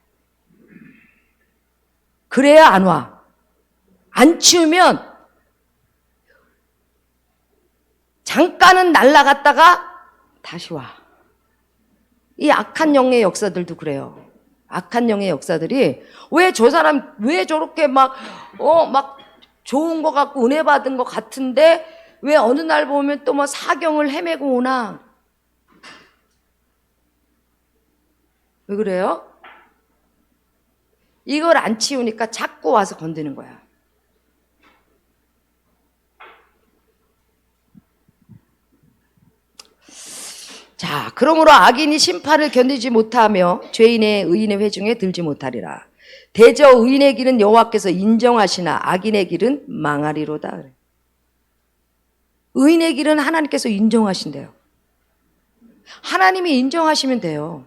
그래야 안 와. 안 치우면 잠깐은 날아갔다가 다시 와. 이 악한 영의 역사들도 그래요. 악한 영의 역사들이 왜 저 사람 왜 저렇게 막 좋은 거 같고 은혜 받은 거 같은데 왜 어느 날 보면 또 뭐 사경을 헤매고 오나? 왜 그래요? 이걸 안 치우니까 자꾸 와서 건드는 거야. 자, 그러므로 악인이 심판을 견디지 못하며 죄인의 의인의 회중에 들지 못하리라. 대저 의인의 길은 여호와께서 인정하시나 악인의 길은 망하리로다. 그래. 의인의 길은 하나님께서 인정하신대요. 하나님이 인정하시면 돼요.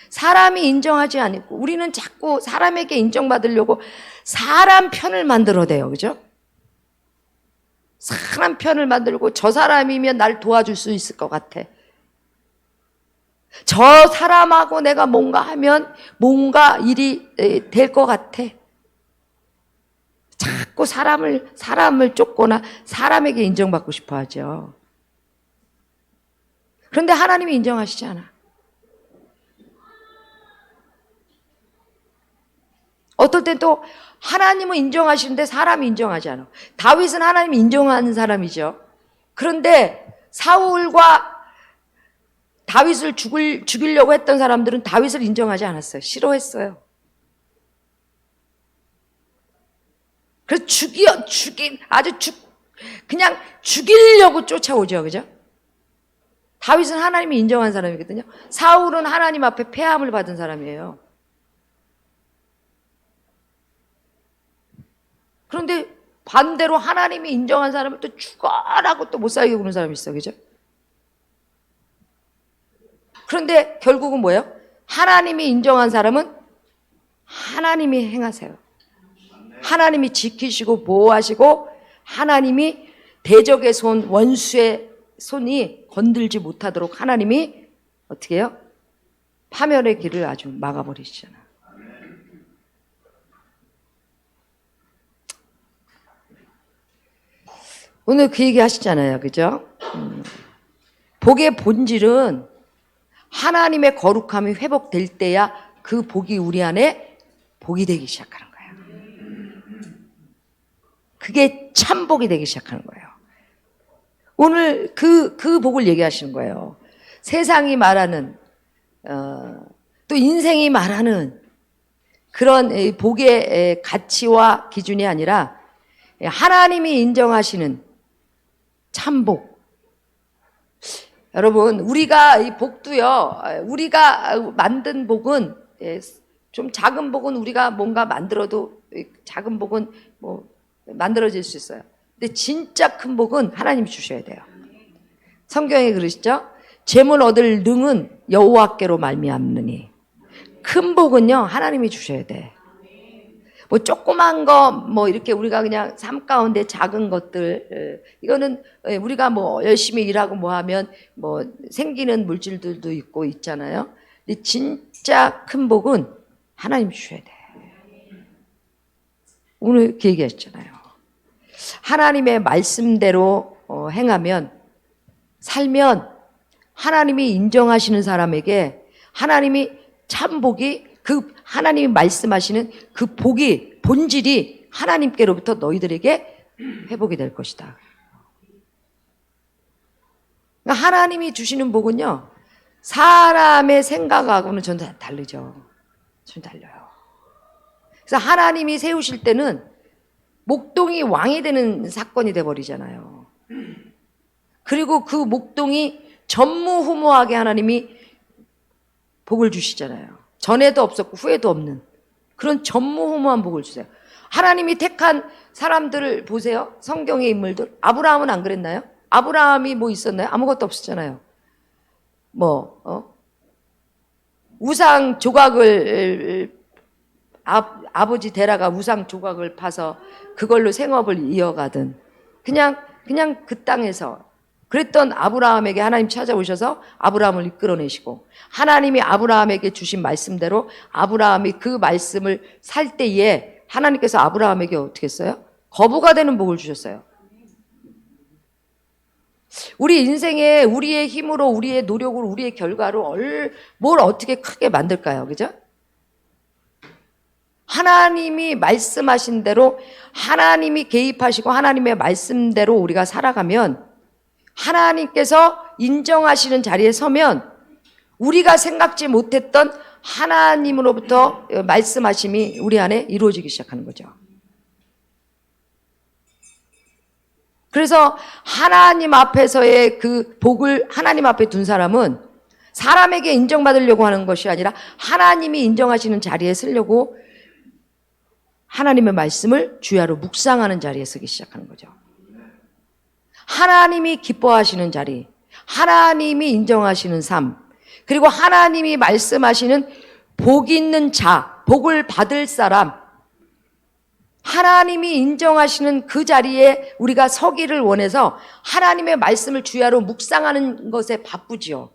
사람이 인정하지 않고 우리는 자꾸 사람에게 인정받으려고 사람 편을 만들어대요. 그죠? 사람 편을 만들고 저 사람이면 날 도와줄 수 있을 것 같아. 저 사람하고 내가 뭔가 하면 뭔가 일이 될 것 같아. 자꾸 사람을 쫓거나 사람에게 인정받고 싶어 하죠. 그런데 하나님이 인정하시지 않아. 어떨 땐 또 하나님은 인정하시는데 사람이 인정하지 않아. 다윗은 하나님이 인정하는 사람이죠. 그런데 사울과 다윗을 죽이려고 했던 사람들은 다윗을 인정하지 않았어요. 싫어했어요. 그래서 그냥 죽이려고 쫓아오죠. 그죠? 다윗은 하나님이 인정한 사람이거든요. 사울은 하나님 앞에 패함을 받은 사람이에요. 그런데 반대로 하나님이 인정한 사람을 또 죽어라고 또 못 살게 구는 사람이 있어. 그죠? 그런데 결국은 뭐예요? 하나님이 인정한 사람은 하나님이 행하세요. 하나님이 지키시고 보호하시고 하나님이 대적의 손, 원수의 손이 건들지 못하도록 하나님이 어떻게 해요? 파멸의 길을 아주 막아버리시잖아. 오늘 그 얘기 하시잖아요. 그죠? 복의 본질은 하나님의 거룩함이 회복될 때야 그 복이 우리 안에 복이 되기 시작하는 거예요. 그게 참 복이 되기 시작하는 거예요. 오늘 그 복을 얘기하시는 거예요. 세상이 말하는 또 인생이 말하는 그런 복의 가치와 기준이 아니라 하나님이 인정하시는 참복. 여러분, 우리가 이 복도요, 우리가 만든 복은 좀 작은 복은 우리가 뭔가 만들어도 작은 복은 뭐 만들어질 수 있어요. 근데 진짜 큰 복은 하나님이 주셔야 돼요. 성경에 그러시죠? 재물 얻을 능은 여호와께로 말미암느니. 큰 복은요, 하나님이 주셔야 돼. 뭐 조그만 거, 뭐 이렇게 우리가 그냥 삶 가운데 작은 것들, 이거는 우리가 뭐 열심히 일하고 뭐 하면 뭐 생기는 물질들도 있고 있잖아요. 근데 진짜 큰 복은 하나님 주셔야 돼. 오늘 그 얘기했잖아요. 하나님의 말씀대로 행하면, 살면 하나님이 인정하시는 사람에게 하나님이 참 복이, 그 하나님이 말씀하시는 그 복이, 본질이 하나님께로부터 너희들에게 회복이 될 것이다. 그러니까 하나님이 주시는 복은요, 사람의 생각하고는 전혀 다르죠. 전혀 달라요. 그래서 하나님이 세우실 때는 목동이 왕이 되는 사건이 돼버리잖아요. 그리고 그 목동이 전무후무하게 하나님이 복을 주시잖아요. 전에도 없었고 후에도 없는 그런 전무후무한 복을 주세요. 하나님이 택한 사람들을 보세요. 성경의 인물들. 아브라함은 안 그랬나요? 아브라함이 뭐 있었나요? 아무것도 없었잖아요. 우상 조각을 아버지 데라가 우상 조각을 파서 그걸로 생업을 이어가든 그냥 그 땅에서 그랬던 아브라함에게 하나님 찾아오셔서 아브라함을 이끌어내시고, 하나님이 아브라함에게 주신 말씀대로 아브라함이 그 말씀을 살 때에 하나님께서 아브라함에게 어떻게 했어요? 거부가 되는 복을 주셨어요. 우리 인생에 우리의 힘으로, 우리의 노력으로, 우리의 결과로 뭘 어떻게 크게 만들까요? 그죠? 하나님이 말씀하신 대로, 하나님이 개입하시고 하나님의 말씀대로 우리가 살아가면, 하나님께서 인정하시는 자리에 서면 우리가 생각지 못했던 하나님으로부터 말씀하심이 우리 안에 이루어지기 시작하는 거죠. 그래서 하나님 앞에서의 그 복을 하나님 앞에 둔 사람은 사람에게 인정받으려고 하는 것이 아니라 하나님이 인정하시는 자리에 서려고 하나님의 말씀을 주야로 묵상하는 자리에 서기 시작하는 거죠. 하나님이 기뻐하시는 자리, 하나님이 인정하시는 삶, 그리고 하나님이 말씀하시는 복 있는 자, 복을 받을 사람, 하나님이 인정하시는 그 자리에 우리가 서기를 원해서 하나님의 말씀을 주야로 묵상하는 것에 바쁘지요.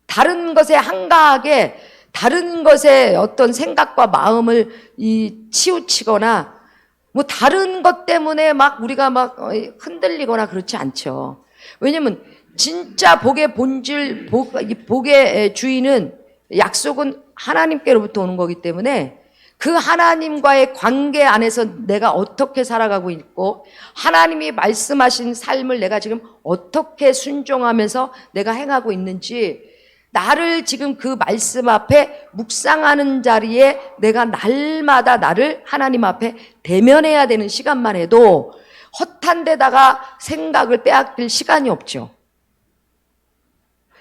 다른 것에 한가하게, 다른 것에 어떤 생각과 마음을 치우치거나 뭐 다른 것 때문에 막 우리가 막 흔들리거나 그렇지 않죠. 왜냐면 진짜 복의 본질, 복의 주인은, 약속은 하나님께로부터 오는 거기 때문에 그 하나님과의 관계 안에서 내가 어떻게 살아가고 있고, 하나님이 말씀하신 삶을 내가 지금 어떻게 순종하면서 내가 행하고 있는지, 나를 지금 그 말씀 앞에 묵상하는 자리에 내가 날마다 나를 하나님 앞에 대면해야 되는 시간만 해도 헛한 데다가 생각을 빼앗길 시간이 없죠.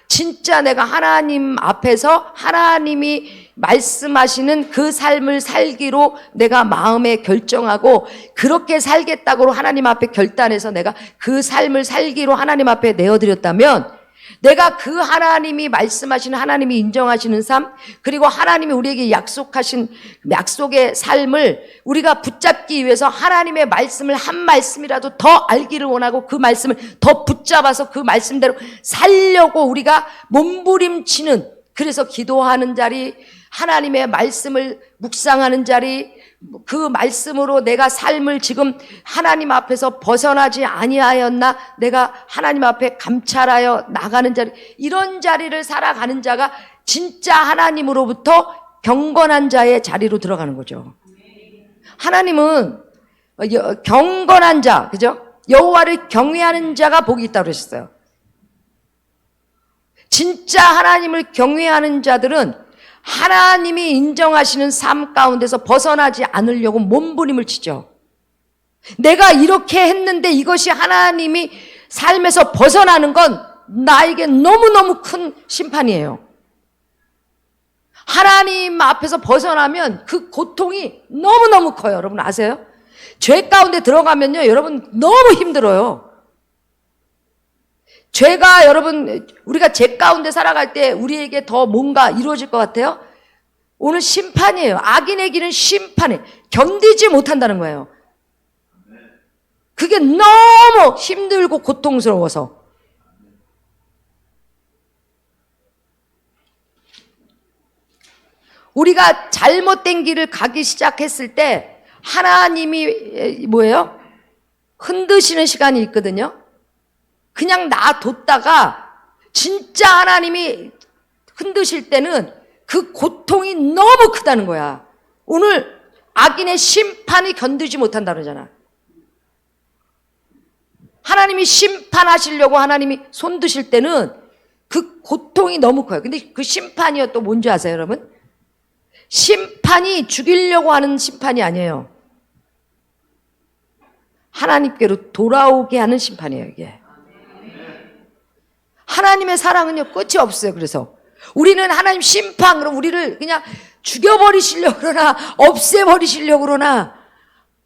진짜 내가 하나님 앞에서 하나님이 말씀하시는 그 삶을 살기로 내가 마음에 결정하고 그렇게 살겠다고 하나님 앞에 결단해서 내가 그 삶을 살기로 하나님 앞에 내어드렸다면, 내가 그 하나님이 말씀하시는, 하나님이 인정하시는 삶, 그리고 하나님이 우리에게 약속하신 약속의 삶을 우리가 붙잡기 위해서 하나님의 말씀을 한 말씀이라도 더 알기를 원하고 그 말씀을 더 붙잡아서 그 말씀대로 살려고 우리가 몸부림치는, 그래서 기도하는 자리, 하나님의 말씀을 묵상하는 자리, 그 말씀으로 내가 삶을 지금 하나님 앞에서 벗어나지 아니하였나, 내가 하나님 앞에 감찰하여 나가는 자리, 이런 자리를 살아가는 자가 진짜 하나님으로부터 경건한 자의 자리로 들어가는 거죠. 하나님은 경건한 자, 그죠? 여호와를 경외하는 자가 복이 있다고 그러셨어요. 진짜 하나님을 경외하는 자들은 하나님이 인정하시는 삶 가운데서 벗어나지 않으려고 몸부림을 치죠. 내가 이렇게 했는데 이것이 하나님이 삶에서 벗어나는 건 나에게 너무너무 큰 심판이에요. 하나님 앞에서 벗어나면 그 고통이 너무너무 커요. 여러분 아세요? 죄 가운데 들어가면요, 여러분 너무 힘들어요. 죄가 여러분, 우리가 죄 가운데 살아갈 때 우리에게 더 뭔가 이루어질 것 같아요? 오늘 심판이에요. 악인의 길은 심판에 견디지 못한다는 거예요. 그게 너무 힘들고 고통스러워서. 우리가 잘못된 길을 가기 시작했을 때 하나님이 뭐예요? 흔드시는 시간이 있거든요. 그냥 놔뒀다가 진짜 하나님이 흔드실 때는 그 고통이 너무 크다는 거야. 오늘 악인의 심판이 견디지 못한다 그러잖아. 하나님이 심판하시려고 하나님이 손 드실 때는 그 고통이 너무 커요. 근데 그 심판이요 또 뭔지 아세요, 여러분? 심판이 죽이려고 하는 심판이 아니에요. 하나님께로 돌아오게 하는 심판이에요, 이게. 하나님의 사랑은요, 끝이 없어요. 그래서 우리는 하나님 심판, 그럼 우리를 그냥 죽여버리시려고 그러나, 없애버리시려고 그러나,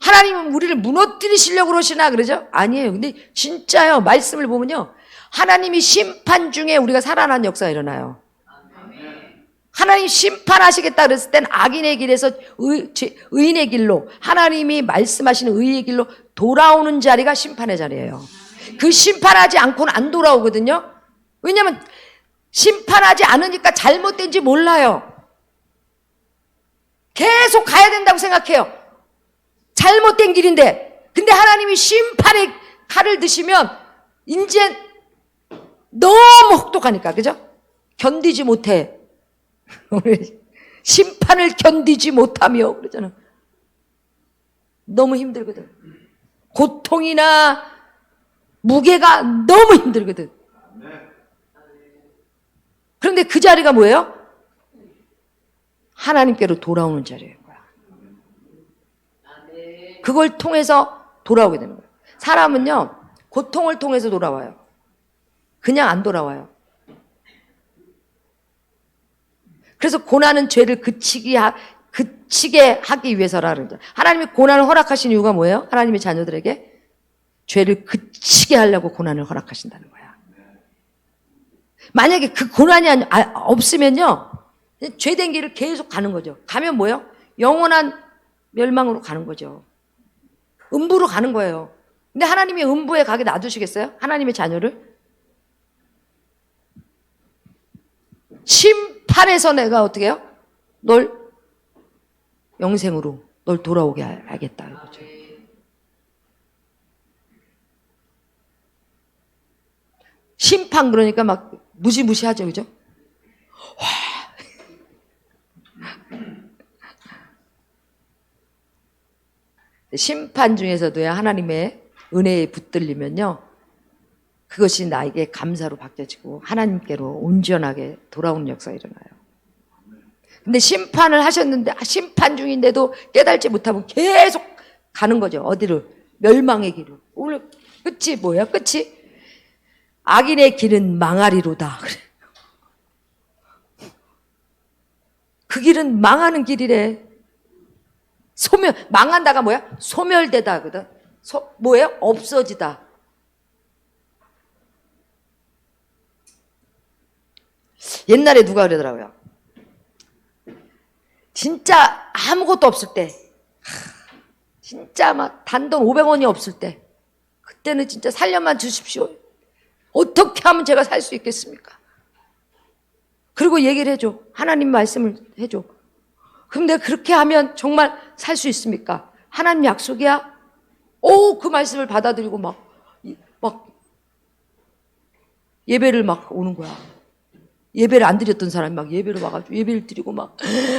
하나님은 우리를 무너뜨리시려고 그러시나 그러죠? 아니에요. 근데 진짜요, 말씀을 보면요, 하나님이 심판 중에 우리가 살아난 역사가 일어나요. 하나님 심판하시겠다 그랬을 땐 악인의 길에서 의인의 길로, 하나님이 말씀하시는 의의 길로 돌아오는 자리가 심판의 자리예요. 그 심판하지 않고는 안 돌아오거든요. 왜냐하면 심판하지 않으니까 잘못된지 몰라요. 계속 가야 된다고 생각해요. 잘못된 길인데. 근데 하나님이 심판의 칼을 드시면 이제 너무 혹독하니까, 그죠? 견디지 못해. 심판을 견디지 못하며 그러잖아. 너무 힘들거든. 고통이나 무게가 너무 힘들거든. 그런데 그 자리가 뭐예요? 하나님께로 돌아오는 자리예요. 그걸 통해서 돌아오게 되는 거예요. 사람은요, 고통을 통해서 돌아와요. 그냥 안 돌아와요. 그래서 고난은 죄를 그치게 하기 위해서라는 거죠. 하나님이 고난을 허락하신 이유가 뭐예요? 하나님의 자녀들에게 죄를 그치게 하려고 고난을 허락하신다는 거야. 만약에 그 고난이 없으면요, 죄된 길을 계속 가는 거죠. 가면 뭐예요? 영원한 멸망으로 가는 거죠. 음부로 가는 거예요. 근데 하나님이 음부에 가게 놔두시겠어요? 하나님의 자녀를? 심판에서 내가 어떻게 해요? 널 영생으로 널 돌아오게 하겠다 이거죠. 심판 그러니까 막 무시무시하죠, 그죠? 와. 심판 중에서도요, 하나님의 은혜에 붙들리면요, 그것이 나에게 감사로 바뀌어지고 하나님께로 온전하게 돌아오는 역사가 일어나요. 근데 심판을 하셨는데 심판 중인데도 깨달지 못하면 계속 가는 거죠. 어디를? 멸망의 길을. 오늘 끝이 뭐야? 끝이 악인의 길은 망하리로다. 그 길은 망하는 길이래. 망한다가 뭐야? 소멸되다 하거든. 뭐예요? 없어지다. 옛날에 누가 그러더라고요. 진짜 아무것도 없을 때, 진짜 막 단돈 500원이 없을 때, 그때는 진짜 살려만 주십시오. 어떻게 하면 제가 살 수 있겠습니까? 그리고 얘기를 해줘. 하나님 말씀을 해줘. 그럼 내가 그렇게 하면 정말 살 수 있습니까? 하나님 약속이야? 그 말씀을 받아들이고 막 예배를 막 오는 거야. 예배를 안 드렸던 사람이 막 예배를 와가지고 예배를 드리고 막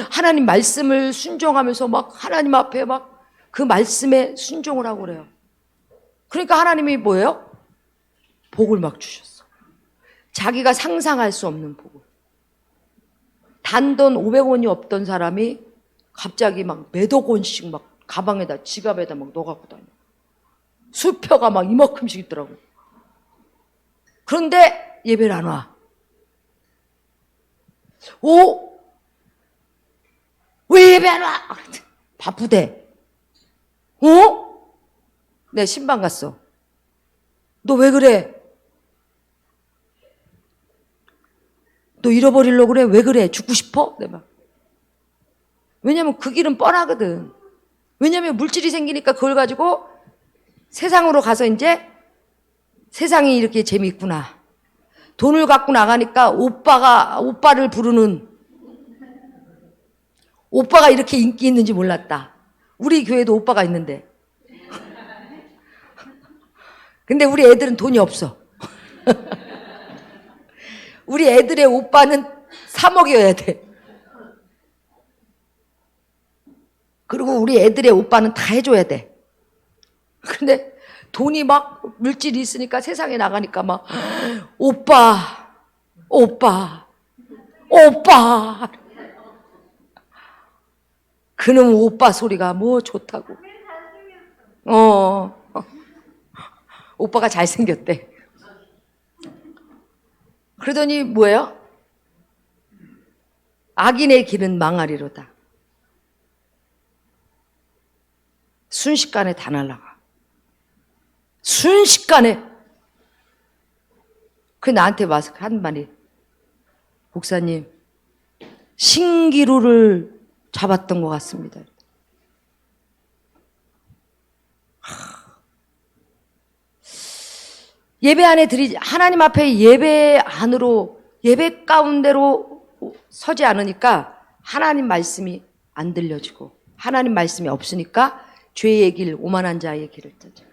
하나님 말씀을 순종하면서 막 하나님 앞에 막 그 말씀에 순종을 하고 그래요. 그러니까 하나님이 뭐예요? 복을 막 주셨어. 자기가 상상할 수 없는 복을. 단돈 500원이 없던 사람이 갑자기 막 몇억 원씩 막 가방에다 지갑에다 막 넣어갖고 다녀. 수표가 막 이만큼씩 있더라고. 그런데 예배를 안 와. 오? 왜 예배 안 와? 바쁘대. 어? 내 신방 갔어. 너 왜 그래? 너 잃어버리려고 그래? 왜 그래? 죽고 싶어? 내 말. 왜냐면 그 길은 뻔하거든. 왜냐면 물질이 생기니까 그걸 가지고 세상으로 가서 이제 세상이 이렇게 재미있구나. 돈을 갖고 나가니까 오빠를 부르는, 오빠가 이렇게 인기 있는지 몰랐다. 우리 교회도 오빠가 있는데. 근데 우리 애들은 돈이 없어. 우리 애들의 오빠는 사 먹여야 돼. 그리고 우리 애들의 오빠는 다 해줘야 돼. 근데 돈이 막 물질이 있으니까 세상에 나가니까 막 오빠 그놈 오빠 소리가 뭐 좋다고. 오빠가 잘생겼대. 그러더니 뭐예요? 악인의 길은 망하리로다. 순식간에 다 날아가. 순식간에. 그 나한테 와서 한 말이, 목사님, 신기루를 잡았던 것 같습니다. 예배 안에 하나님 앞에 예배 안으로, 예배 가운데로 서지 않으니까 하나님 말씀이 안 들려지고, 하나님 말씀이 없으니까 죄의 길, 오만한 자의 길을 떠죠.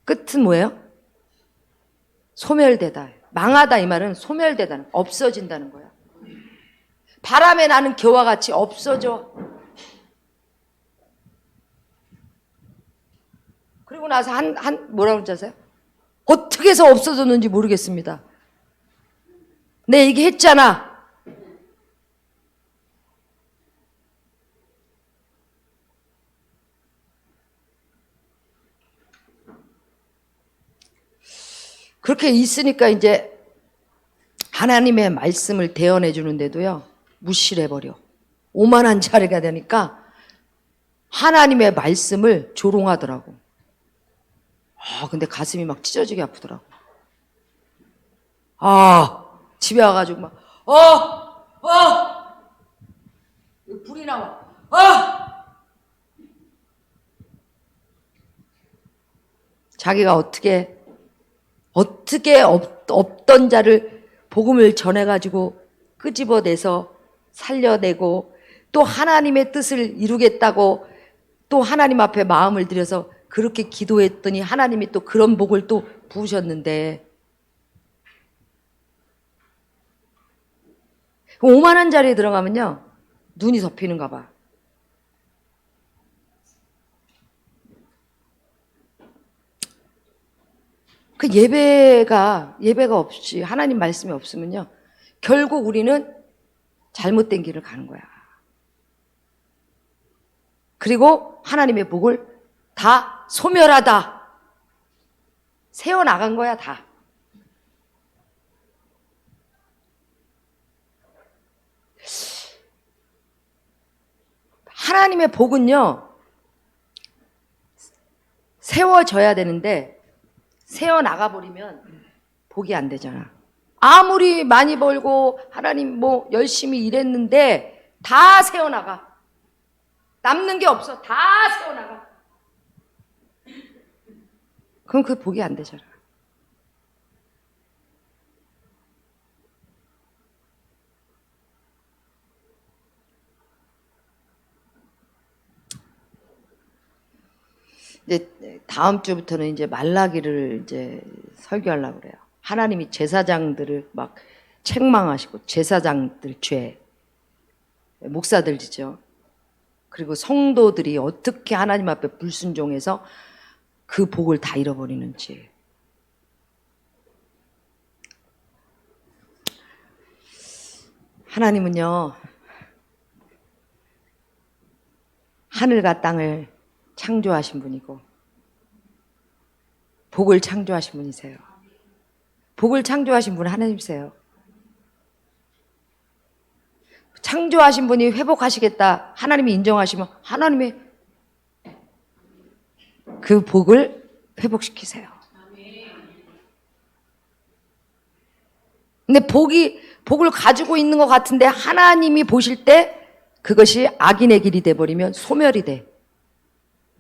끝은 뭐예요? 소멸되다. 망하다 이 말은 소멸되다는, 없어진다는 거야. 바람에 나는 겨와 같이 없어져. 그리고 나서 뭐라고 그러지 아세요? 어떻게 해서 없어졌는지 모르겠습니다. 내 얘기했잖아. 그렇게 있으니까 이제 하나님의 말씀을 대언해 주는데도요, 무시를 해버려. 오만한 자리가 되니까 하나님의 말씀을 조롱하더라고. 근데 가슴이 막 찢어지게 아프더라고. 집에 와가지고 막, 불이 나와. 자기가 어떻게 없던 자를 복음을 전해가지고 끄집어내서 살려내고 또 하나님의 뜻을 이루겠다고 또 하나님 앞에 마음을 들여서 그렇게 기도했더니 하나님이 또 그런 복을 또 부으셨는데, 오만한 자리에 들어가면요 눈이 덮이는가 봐. 그 예배가 없이 하나님 말씀이 없으면요 결국 우리는 잘못된 길을 가는 거야. 그리고 하나님의 복을 다 소멸하다, 세워나간 거야 다. 하나님의 복은요 세워져야 되는데 세워나가 버리면 복이 안 되잖아. 아무리 많이 벌고 하나님 뭐 열심히 일했는데 다 세워나가. 남는 게 없어. 다 세워나가. 그럼 그 복이 안 되잖아. 이제 다음 주부터는 이제 말라기를 이제 설교하려고 그래요. 하나님이 제사장들을 막 책망하시고, 제사장들 죄, 목사들이죠. 그리고 성도들이 어떻게 하나님 앞에 불순종해서 그 복을 다 잃어버리는지. 하나님은요, 하늘과 땅을 창조하신 분이고 복을 창조하신 분이세요. 복을 창조하신 분은 하나님이세요. 창조하신 분이 회복하시겠다 하나님이 인정하시면 하나님의 그 복을 회복시키세요. 근데 복을 가지고 있는 것 같은데 하나님이 보실 때 그것이 악인의 길이 돼버리면 소멸이 돼.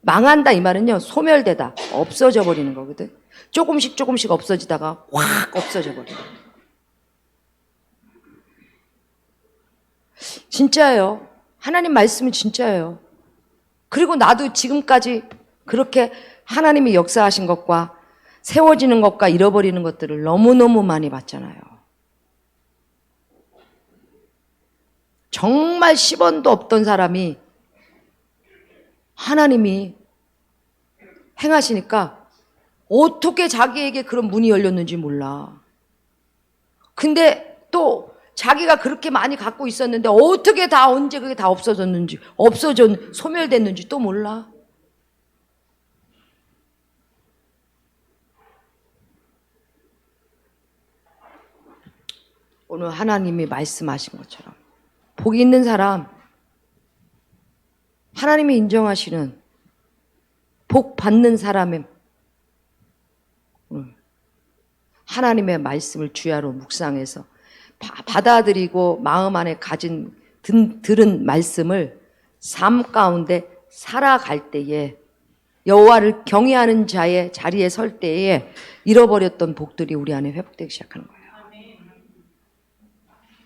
망한다 이 말은요, 소멸되다, 없어져 버리는 거거든. 조금씩 없어지다가 확 없어져 버려. 진짜예요. 하나님 말씀은 진짜예요. 그리고 나도 지금까지 그렇게 하나님이 역사하신 것과 세워지는 것과 잃어버리는 것들을 너무너무 많이 봤잖아요. 정말 10원도 없던 사람이 하나님이 행하시니까 어떻게 자기에게 그런 문이 열렸는지 몰라. 근데 또 자기가 그렇게 많이 갖고 있었는데 어떻게 다 언제 그게 다 없어졌는지, 소멸됐는지 또 몰라. 오늘 하나님이 말씀하신 것처럼 복이 있는 사람, 하나님이 인정하시는 복 받는 사람의 하나님의 말씀을 주야로 묵상해서 받아들이고 마음 안에 들은 말씀을 삶 가운데 살아갈 때에 여호와를 경외하는 자의 자리에 설 때에 잃어버렸던 복들이 우리 안에 회복되기 시작하는 거예요.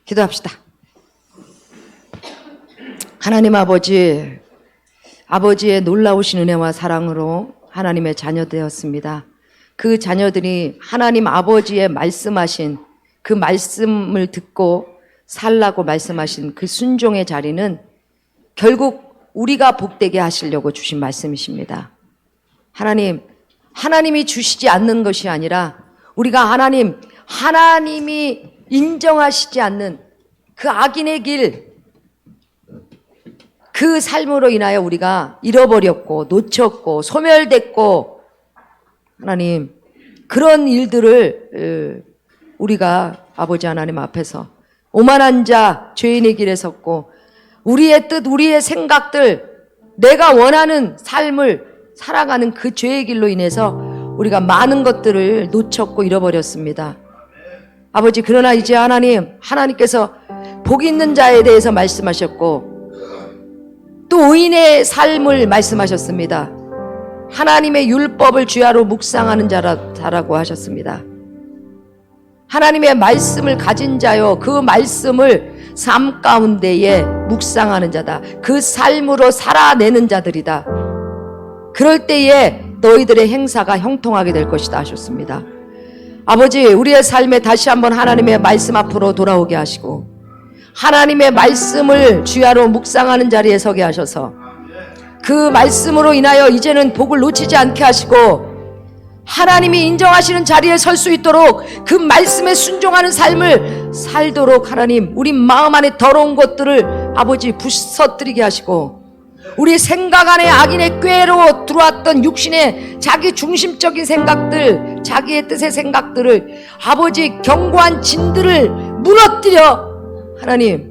기도합시다. 하나님 아버지의 놀라우신 은혜와 사랑으로 하나님의 자녀 되었습니다. 그 자녀들이 하나님 아버지의 말씀하신 그 말씀을 듣고 살라고 말씀하신 그 순종의 자리는 결국 우리가 복되게 하시려고 주신 말씀이십니다. 하나님이 주시지 않는 것이 아니라 우리가 하나님이 인정하시지 않는 그 악인의 길, 그 삶으로 인하여 우리가 잃어버렸고 놓쳤고 소멸됐고 하나님 그런 일들을 우리가 아버지 하나님 앞에서 오만한 자 죄인의 길에 섰고 우리의 뜻 우리의 생각들 내가 원하는 삶을 살아가는 그 죄의 길로 인해서 우리가 많은 것들을 놓쳤고 잃어버렸습니다. 아버지 그러나 이제 하나님께서 복 있는 자에 대해서 말씀하셨고 또 의인의 삶을 말씀하셨습니다. 하나님의 율법을 주야로 묵상하는 자라고 하셨습니다. 하나님의 말씀을 가진 자요 그 말씀을 삶 가운데에 묵상하는 자다. 그 삶으로 살아내는 자들이다. 그럴 때에 너희들의 행사가 형통하게 될 것이다 하셨습니다. 아버지 우리의 삶에 다시 한번 하나님의 말씀 앞으로 돌아오게 하시고 하나님의 말씀을 주야로 묵상하는 자리에 서게 하셔서 그 말씀으로 인하여 이제는 복을 놓치지 않게 하시고 하나님이 인정하시는 자리에 설 수 있도록 그 말씀에 순종하는 삶을 살도록 하나님 우리 마음 안에 더러운 것들을 아버지 부서뜨리게 하시고 우리 생각 안에 악인의 꾀로 들어왔던 육신의 자기 중심적인 생각들 자기의 뜻의 생각들을 아버지 견고한 진들을 무너뜨려 하나님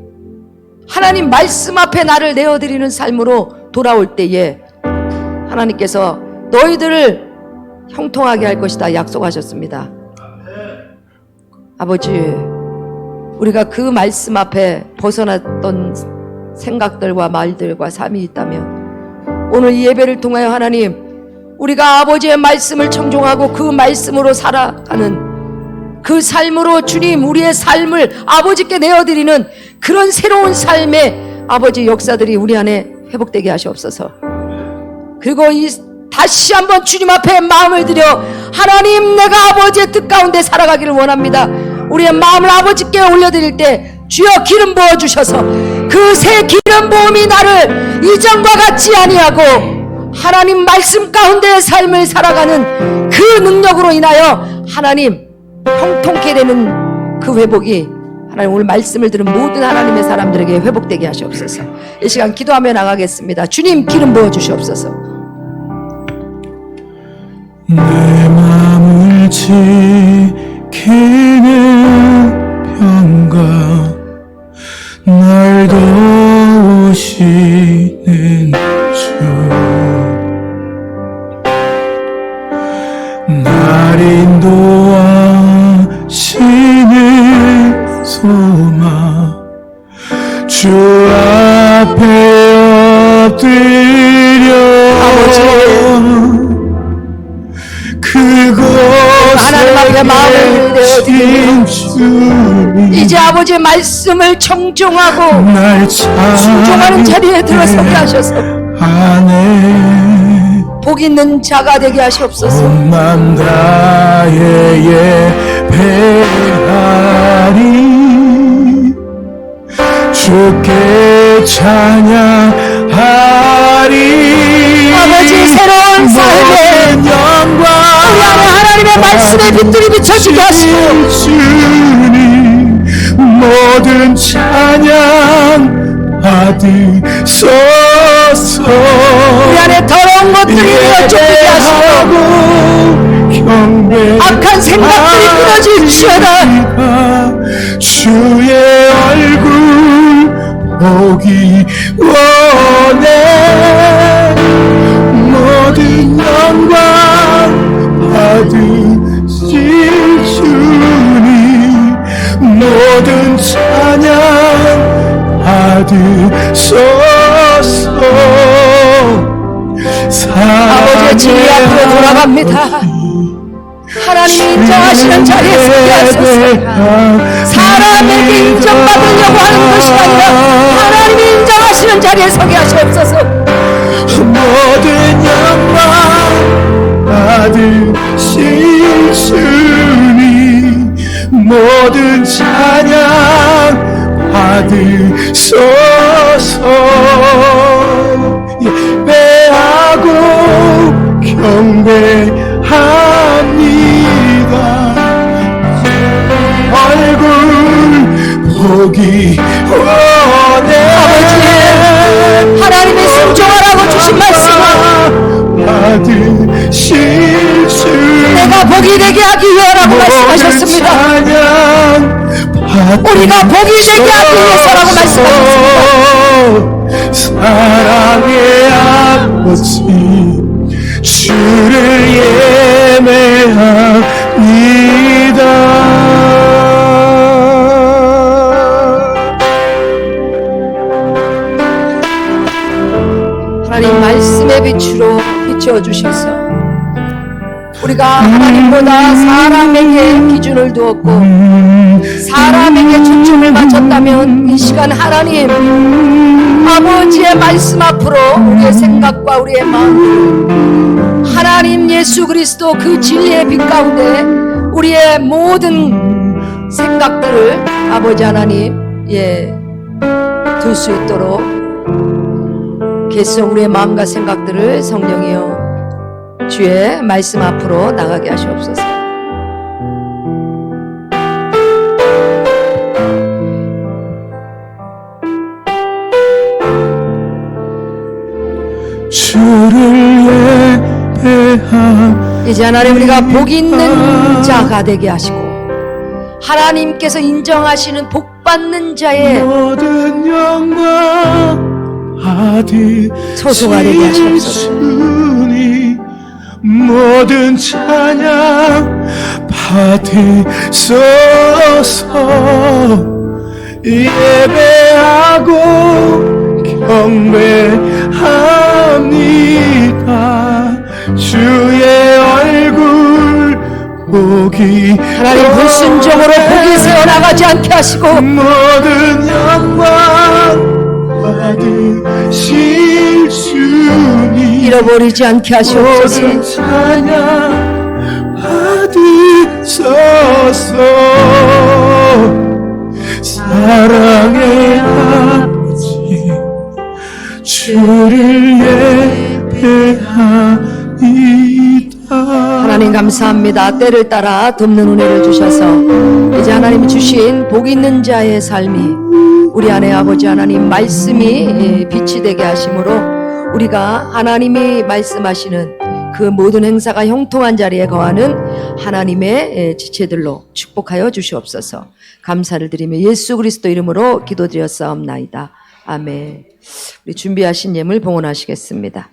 말씀 앞에 나를 내어드리는 삶으로 돌아올 때에 하나님께서 너희들을 형통하게 할 것이다 약속하셨습니다. 아버지 우리가 그 말씀 앞에 벗어났던 생각들과 말들과 삶이 있다면 오늘 이 예배를 통하여 하나님 우리가 아버지의 말씀을 청종하고 그 말씀으로 살아가는 그 삶으로 주님 우리의 삶을 아버지께 내어드리는 그런 새로운 삶의 아버지 역사들이 우리 안에 회복되게 하시옵소서. 그리고 다시 한번 주님 앞에 마음을 들여 하나님 내가 아버지의 뜻 가운데 살아가기를 원합니다. 우리의 마음을 아버지께 올려드릴 때 주여 기름 부어주셔서 그 새 기름 부음이 나를 이전과 같지 아니하고 하나님 말씀 가운데의 삶을 살아가는 그 능력으로 인하여 하나님 형통케 되는 그 회복이 하나님 오늘 말씀을 들은 모든 하나님의 사람들에게 회복되게 하시옵소서. 이 시간 기도하며 나가겠습니다. 주님 기름 부어 주시옵소서. 내 맘을 지키는 평가 날 도우시는 주 날 인도하시는 소망 주 앞에 엎드려 하나님 앞에 마음을 내어드리며 이제 아버지의 말씀을 청종하고 순종하는 자리에 들어서게 하셔서 복 있는 자가 되게 하시옵소서. 온 맘 다해 예배하리 주께 찬양하리 아버지 새로운 삶에 영광 우리 안에 하나님의 말씀의 빛들이 비춰지게 하시고 주님 모든 찬양 받으소서 우리 안에 더러운 것들이 쫓기게 하시고 악한 생각들이 끊어질지어다. 주의 얼굴 보기 원해 모든 영광 받으실 주님 모든 찬양 받으소서 아버지의 진리 앞으로 돌아갑니다. 하나님이 인정하시는 자리에 서게 하소서. 사람에게 인정받으려고 하는 것이 아니라 하나님이 인정하시는 자리에 서게 하시옵소서. 모든 영광 받으실 주님 모든 찬양 받으소서 예배하고 경배합니다 얼굴 보기 원해 아버지 하나님의 순종하라고 주신 말씀을 받으실 주 내가 복이 되게 하기 위하라고 말씀하셨습니다. 우리가 복이 되게 하기 위해서라고 말씀하셨습니다. 사랑의 아버지 주를 예매합니다 하나님 말씀의 빛으로 비춰주셔서 우리가 하나님보다 사람에게 기준을 두었고 사람에게 초점을 맞췄다면 이 시간 하나님 아버지의 말씀 앞으로 우리의 생각과 우리의 마음 하나님 예수 그리스도 그 진리의 빛 가운데 우리의 모든 생각들을 아버지 하나님 둘 수 있도록 계속 우리의 마음과 생각들을 성령이여 주의 말씀 앞으로 나가게 하시옵소서. 주를 예배하 이제 하나님 우리가 복 있는 자가 되게 하시고 하나님께서 인정하시는 복 받는 자의 모든 영광 소수가 되게 하시옵소서. 주님 모든 찬양 받으소서 예배하고 경배합니다 주의 얼굴 보기 하나님 불순종으로 복이 새어나가지 않게 하시고 모든 영광 받으실 주님 잃어버리지 않게 하시옵소서. 모든 찬양 받으소서 사랑의 아버지 주를 예배합니다 하나님 감사합니다. 때를 따라 돕는 은혜를 주셔서 이제 하나님이 주신 복 있는 자의 삶이 우리 안에 아버지 하나님 말씀이 빛이 되게 하심으로 우리가 하나님이 말씀하시는 그 모든 행사가 형통한 자리에 거하는 하나님의 지체들로 축복하여 주시옵소서. 감사를 드리며 예수 그리스도 이름으로 기도드렸사옵나이다. 아멘. 우리 준비하신 예물 봉헌하시겠습니다.